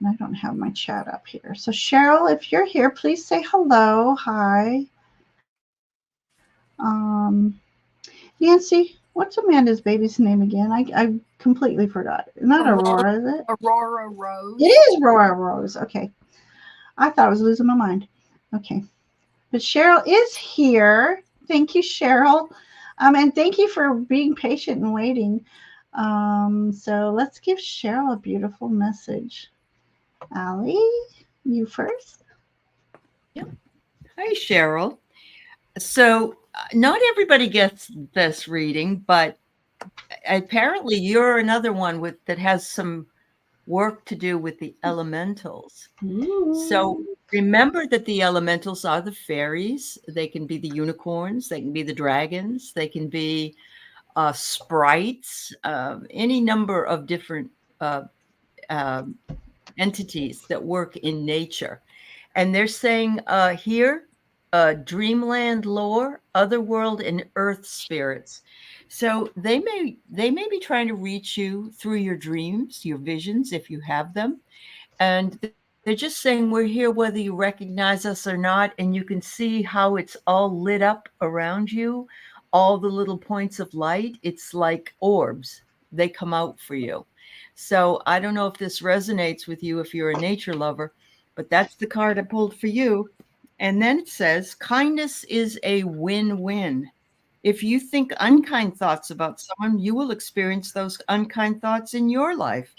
And I don't have my chat up here. So Cheryl, if you're here, please say hello. Hi. Nancy, what's Amanda's baby's name again? I completely forgot. Not Aurora, is it? Aurora Rose. It is Aurora Rose. Okay. I thought I was losing my mind. Okay. But Cheryl is here. Thank you, Cheryl. And thank you for being patient and waiting. So let's give Cheryl a beautiful message. Aley, you first. Yep. Hi, Cheryl. So not everybody gets this reading, but apparently you're another one that has some work to do with the elementals. Ooh. So remember that the elementals are the fairies. They can be the unicorns. They can be the dragons. They can be sprites, any number of different entities that work in nature. And they're saying here, dreamland lore, otherworld, and earth spirits. So they may be trying to reach you through your dreams, your visions, if you have them. And they're just saying we're here whether you recognize us or not. And you can see how it's all lit up around you, all the little points of light. It's like orbs. They come out for you. So I don't know if this resonates with you if you're a nature lover, but that's the card I pulled for you. And then it says, kindness is a win-win. If you think unkind thoughts about someone, you will experience those unkind thoughts in your life.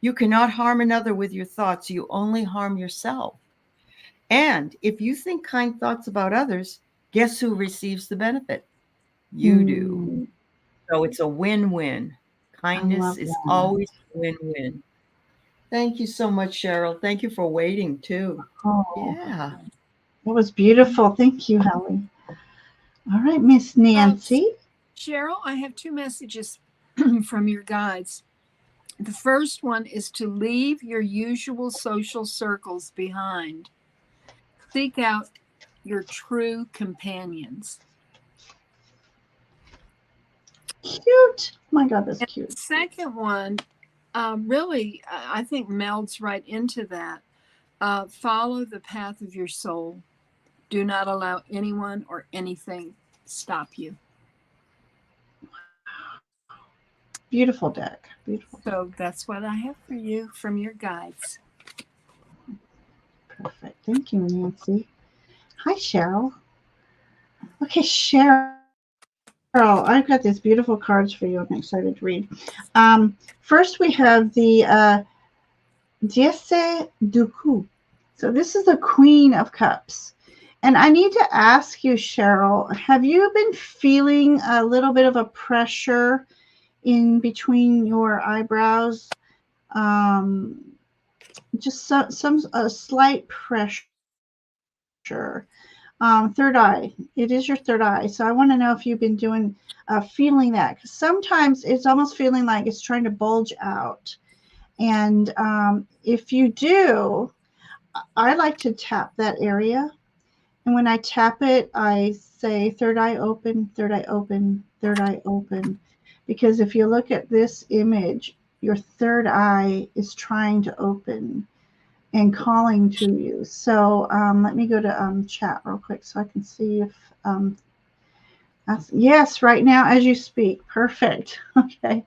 You cannot harm another with your thoughts. You only harm yourself. And if you think kind thoughts about others, guess who receives the benefit? You do. So it's a win-win. Kindness is always a win-win. Thank you so much, Cheryl. Thank you for waiting, too. Oh, yeah. That was beautiful. Thank you, Aley. All right, Miss Nancy. Cheryl, I have 2 messages from your guides. The first one is to leave your usual social circles behind. Seek out your true companions. Cute. My God, that's cute. The second one, really, I think melds right into that. Follow the path of your soul. Do not allow anyone or anything stop you. Beautiful deck. Beautiful. So that's what I have for you from your guides. Perfect. Thank you, Nancy. Hi, Cheryl. Okay, Cheryl, I've got these beautiful cards for you. I'm excited to read. First, we have the Diesse du Coup. So this is the Queen of Cups. And I need to ask you, Cheryl, have you been feeling a little bit of a pressure in between your eyebrows? Just a slight pressure. Third eye. It is your third eye. So I want to know if you've been feeling that. Because sometimes it's almost feeling like it's trying to bulge out. And if you do, I like to tap that area. And when I tap it, I say third eye open, third eye open, third eye open. Because if you look at this image, your third eye is trying to open and calling to you. So let me go to chat real quick so I can see if yes, right now as you speak. Perfect. Okay.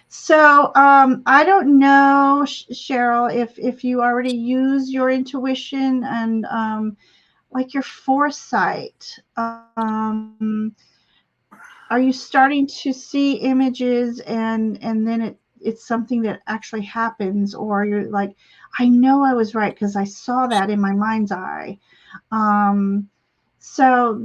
So I don't know, Cheryl, if you already use your intuition and like your foresight. Are you starting to see images and then it's something that actually happens, or you're like, I know I was right because I saw that in my mind's eye. So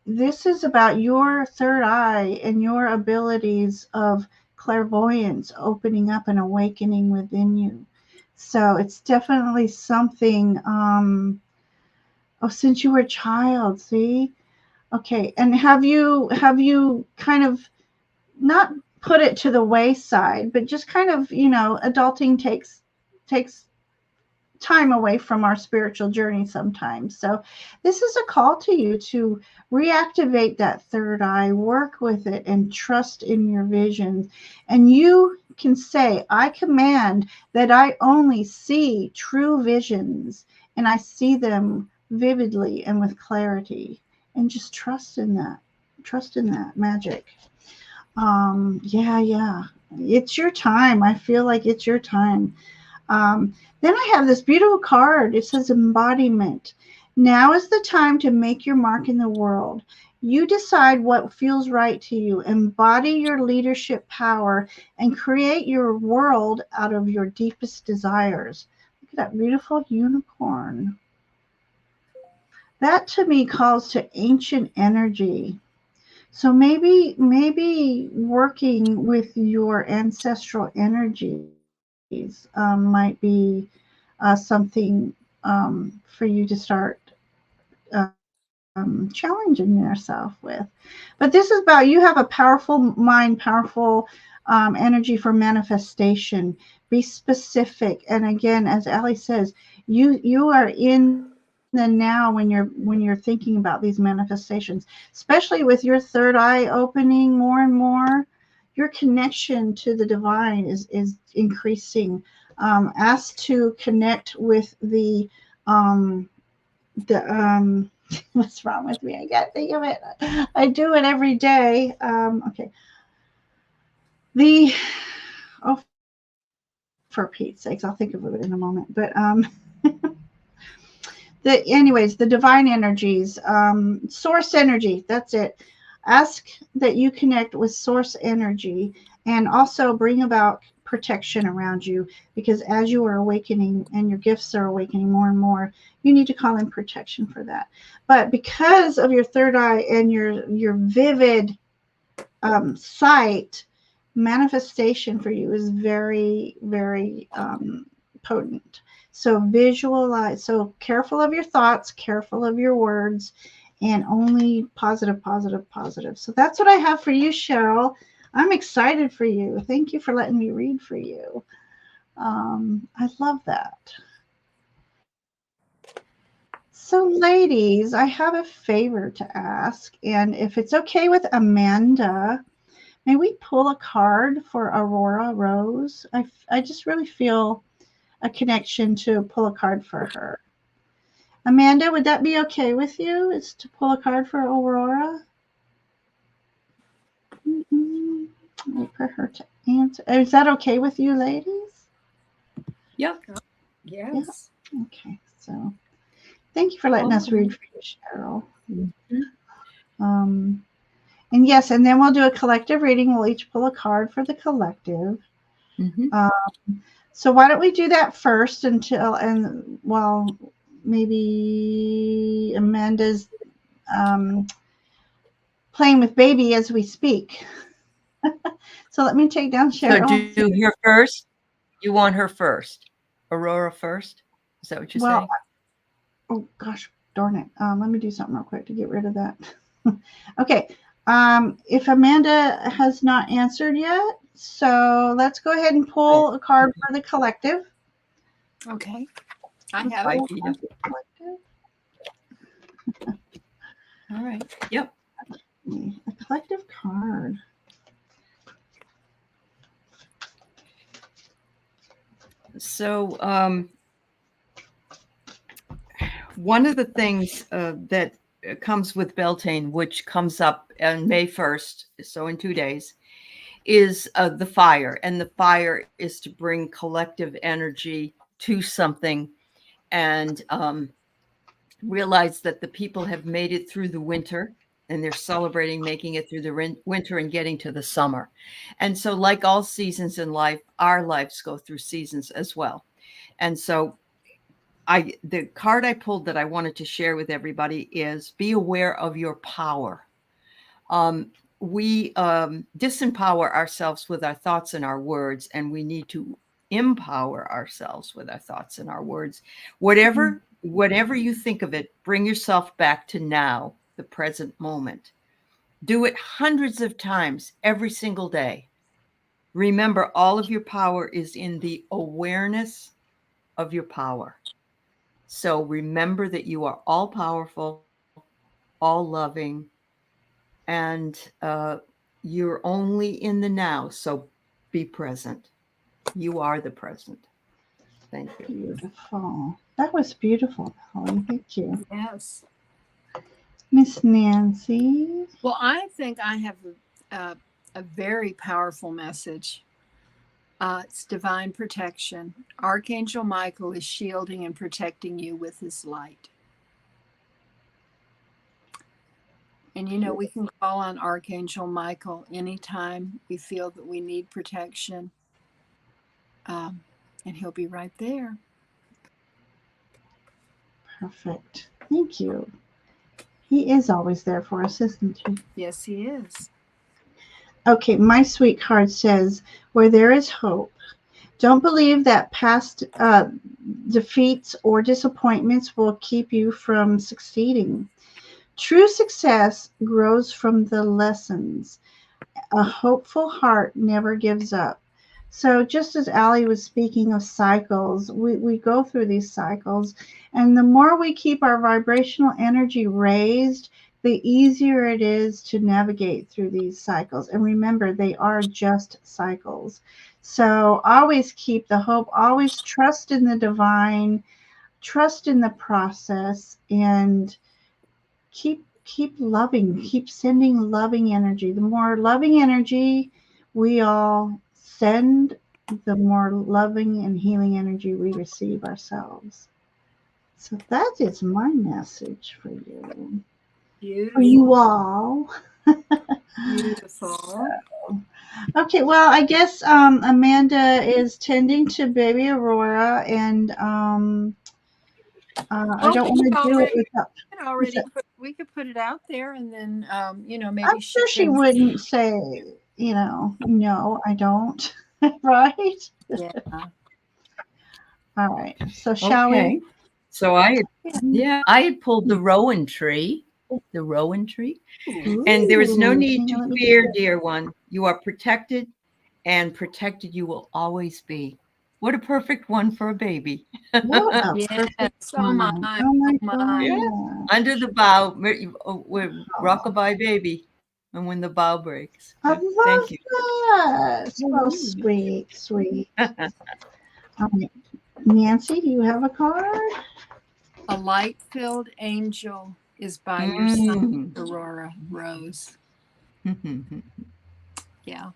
this is about your third eye and your abilities of clairvoyance opening up and awakening within you. So it's definitely something, since you were a child, see? Okay, and have you kind of not put it to the wayside, but just kind of, adulting takes time away from our spiritual journey sometimes. So this is a call to you to reactivate that third eye, work with it, and trust in your visions. And you can say, I command that I only see true visions, and I see them vividly and with clarity. And just trust in that magic. Yeah, it's your time. I feel like it's your time. Then I have this beautiful card. It says embodiment. Now is the time to make your mark in the world. You decide what feels right to you. Embody your leadership power and create your world out of your deepest desires. Look at that beautiful unicorn. That to me calls to ancient energy. So maybe working with your ancestral energies might be something for you to start challenging yourself with. But this is about, you have a powerful mind, powerful energy for manifestation. Be specific. And again, as Aley says, you are in the now when you're thinking about these manifestations, especially with your third eye opening more and more. Your connection to the divine is increasing. Ask to connect with the what's wrong with me? I can't think of it. I do it every day. Okay. For Pete's sakes, I'll think of it in a moment. But the divine energies, source energy, that's it. Ask that you connect with source energy and also bring about protection around you, because as you are awakening and your gifts are awakening more and more, you need to call in protection for that. But because of your third eye and your vivid sight, manifestation for you is very, very potent. So visualize, so careful of your thoughts, careful of your words, and only positive, positive, positive. So that's what I have for you, Cheryl. I'm excited for you. Thank you for letting me read for you. I love that. So, ladies, I have a favor to ask, and if it's okay with Amanda, may we pull a card for Aurora Rose? I just really feel a connection to pull a card for her. Amanda, would that be okay with you? It's to pull a card for Aurora? Mm-hmm. Wait for her to answer. Is that okay with you, ladies? Yep. Yes. Yeah. Okay. So, thank you for letting us read for you, Cheryl. Mm-hmm. And yes, and then we'll do a collective reading. We'll each pull a card for the collective. Mm-hmm. So why don't we do that first well, maybe Amanda's playing with baby as we speak. So let me take down Cheryl. So do her first. You want her first, Aurora first. Is that what you're saying? Oh gosh, darn it! Let me do something real quick to get rid of that. Okay. If Amanda has not answered yet, so let's go ahead and pull a card for the collective. Okay. I have it. All right. Yep. A collective card. So one of the things that comes with Beltane, which comes up on May 1st, so in 2 days, is the fire. And the fire is to bring collective energy to something and realize that the people have made it through the winter and they're celebrating making it through the winter and getting to the summer. And so like all seasons in life, our lives go through seasons as well. And so the card I pulled that I wanted to share with everybody is be aware of your power. We disempower ourselves with our thoughts and our words, and we need to empower ourselves with our thoughts and our words. Whatever you think of it, bring yourself back to now, the present moment. Do it hundreds of times every single day. Remember, all of your power is in the awareness of your power. So remember that you are all powerful, all loving, and you're only in the now. So be present. You are the present. Thank you. Beautiful. That was beautiful, Aley. Thank you. Yes. Miss Nancy. Well, I think I have a very powerful message. It's divine protection. Archangel Michael is shielding and protecting you with his light. And we can call on Archangel Michael anytime we feel that we need protection. And he'll be right there. Perfect. Thank you. He is always there for us, isn't he? Yes, he is. Okay, my sweet card says, where there is hope, don't believe that past defeats or disappointments will keep you from succeeding. True success grows from the lessons. A hopeful heart never gives up. So just as Aley was speaking of cycles, we go through these cycles, and the more we keep our vibrational energy raised, the easier it is to navigate through these cycles. And remember, they are just cycles. So always keep the hope, always trust in the divine, trust in the process, and keep loving, keep sending loving energy. The more loving energy we all send, the more loving and healing energy we receive ourselves. So that is my message for you. Beautiful. For you all. Beautiful. So, okay, well, I guess Amanda is tending to baby Aurora, and I don't want to do it without. We could put it out there, and then maybe I'm sure she wouldn't say, no, I don't. Right? Yeah. All right. So shall we? So I had pulled the rowan tree, the rowan tree. Ooh, And there is no need hang on, to let me fear, get dear one. You are protected, and protected you will always be. What a perfect one for a baby. what a Yes. perfect Oh my, one. Oh my my. Yeah. God. Under the bough, rockabye baby, and when the bough breaks. I Thank love you. that. So sweet, sweet. All right. Nancy, do you have a card? A light-filled angel is by your side, Aurora Rose. Yeah.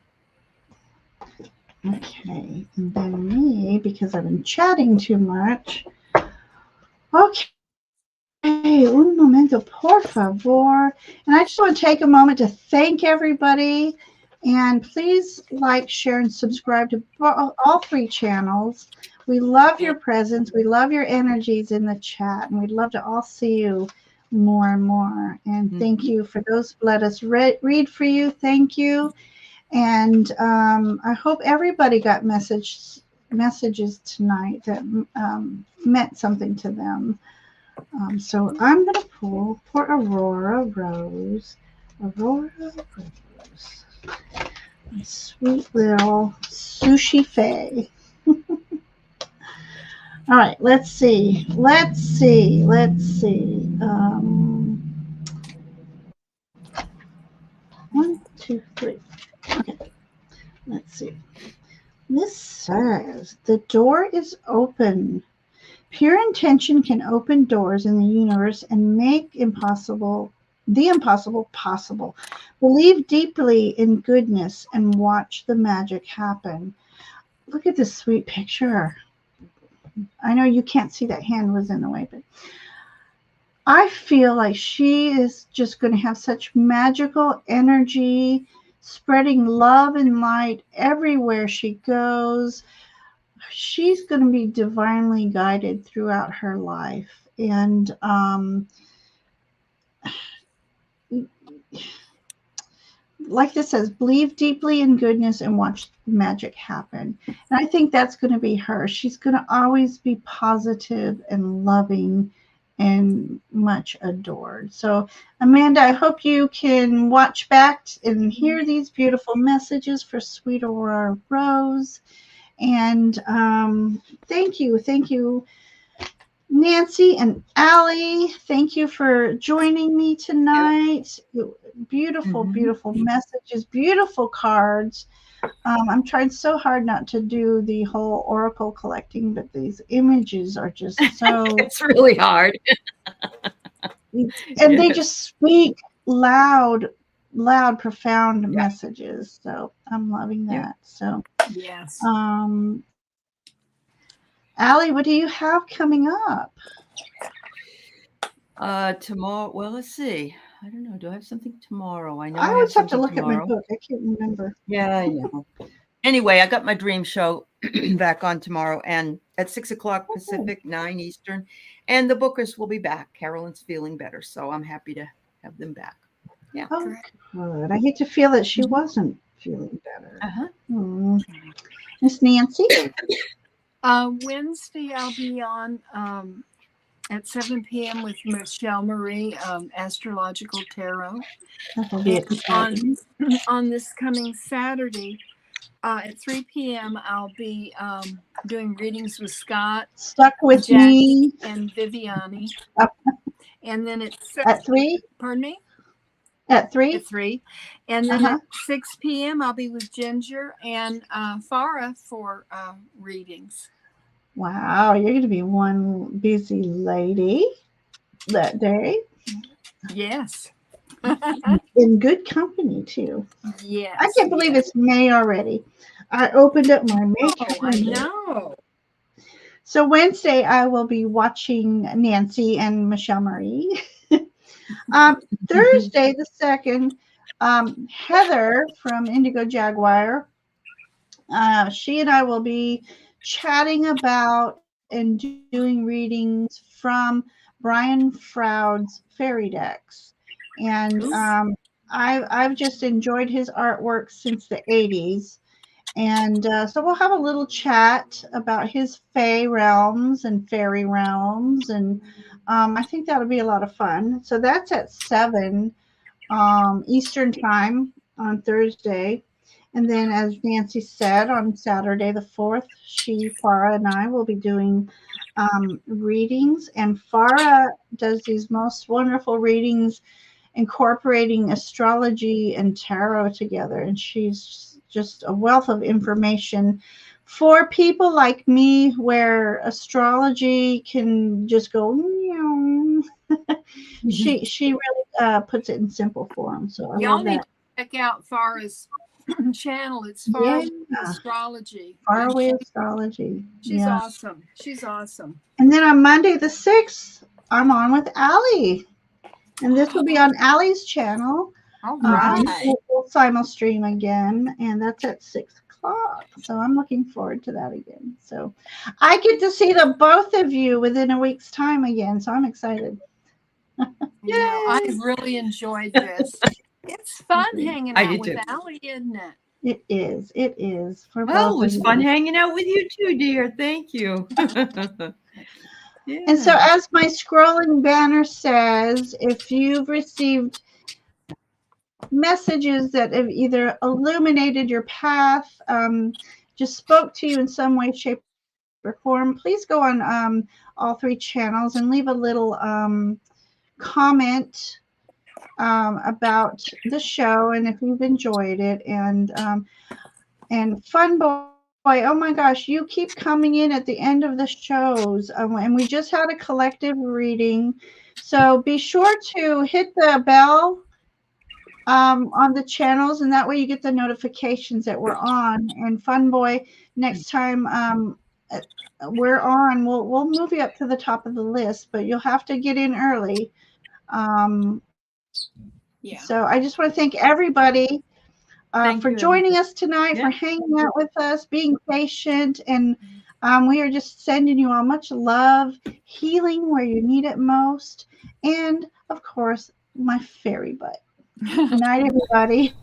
Okay. And then me, because I've been chatting too much. Okay. Un momento, por favor. And I just want to take a moment to thank everybody. And please like, share, and subscribe to all 3 channels. We love your presence. We love your energies in the chat. And we'd love to all see you more and more. And thank you for those who let us read for you. Thank you. And I hope everybody got messages tonight that meant something to them. So I'm going to pull for Aurora Rose. Aurora Rose. My sweet little Sushi Faye. All right, let's see. Let's see. 1, 2, 3. Okay, let's see. This says the door is open. Pure intention can open doors in the universe and make the impossible possible. Believe deeply in goodness and watch the magic happen. Look at this sweet picture. I know you can't see that hand was in the way, but I feel like she is just going to have such magical energy, spreading love and light everywhere she goes. She's going to be divinely guided throughout her life. And like this says, believe deeply in goodness and watch magic happen. And I think that's going to be her. She's going to always be positive and loving and much adored. So, Amanda, I hope you can watch back and hear these beautiful messages for Sweet Aurora Rose. And thank you, Nancy and Aley. Thank you for joining me tonight. Beautiful, beautiful messages, beautiful cards. I'm trying so hard not to do the whole oracle collecting, but these images are just so. It's really hard. And they just speak loud, profound messages. So I'm loving that. So yes. Aley, what do you have coming up? Tomorrow. Well, let's see. I don't know. Do I have something tomorrow? I know I always have to look tomorrow. at my book. I can't remember. Yeah, I know. Anyway, I got my dream show back on tomorrow, and at 6 o'clock Pacific, 9 Eastern, and the bookers will be back. Carolyn's feeling better, so I'm happy to have them back. Yeah. Oh, good. I hate to feel that she wasn't feeling better. Miss Nancy? Wednesday, I'll be on at 7 p.m. with Michelle Marie, Astrological Tarot. On this coming Saturday, at 3 p.m., I'll be doing readings with Scott, Stuck with Jackie, me, and Viviani. And then at 3? Pardon me? At 3? At 3. And then at 6 p.m., I'll be with Ginger and Farah for readings. Wow, you're going to be one busy lady that day. Yes. In good company, too. Yes. I can't believe it's May already. I opened up my May calendar. I know. So Wednesday, I will be watching Nancy and Michelle Marie. Thursday, the 2nd, Heather from Indigo Jaguar, she and I will be chatting about and doing readings from Brian Froud's fairy decks. And I've just enjoyed his artwork since the 80s. And so we'll have a little chat about his fae realms and fairy realms and I think that'll be a lot of fun. So that's at 7 Eastern time on Thursday. And then, as Nancy said, on Saturday the 4th, Farah, and I will be doing readings. And Farah does these most wonderful readings incorporating astrology and tarot together. And she's just a wealth of information for people like me, where astrology can just go, she really puts it in simple form. So I love that. Need to check out Farah's channel. It's Faraway Astrology. Faraway Astrology. She's awesome. She's awesome. And then on Monday the 6th, I'm on with Aley. And this will be on Aley's channel. All right. We'll simul stream again, and that's at 6 o'clock. So I'm looking forward to that again. So I get to see the both of you within a week's time again. So I'm excited. I really enjoyed this. It's fun hanging out with Aley, isn't it? It is. It is. It was fun hanging out with you too, dear. Thank you. And so, as my scrolling banner says, if you've received messages that have either illuminated your path, just spoke to you in some way, shape, or form, please go on all 3 channels and leave a little comment about the show and if you've enjoyed it. And Fun Boy, oh my gosh, you keep coming in at the end of the shows, and we just had a collective reading, so be sure to hit the bell on the channels, and that way you get the notifications that we're on. And Fun Boy, next time we're on, we'll move you up to the top of the list, but you'll have to get in early. So I just want to thank everybody for joining us tonight, for hanging out with us, being patient, and we are just sending you all much love, healing where you need it most, and of course, my fairy butt. Good night, everybody.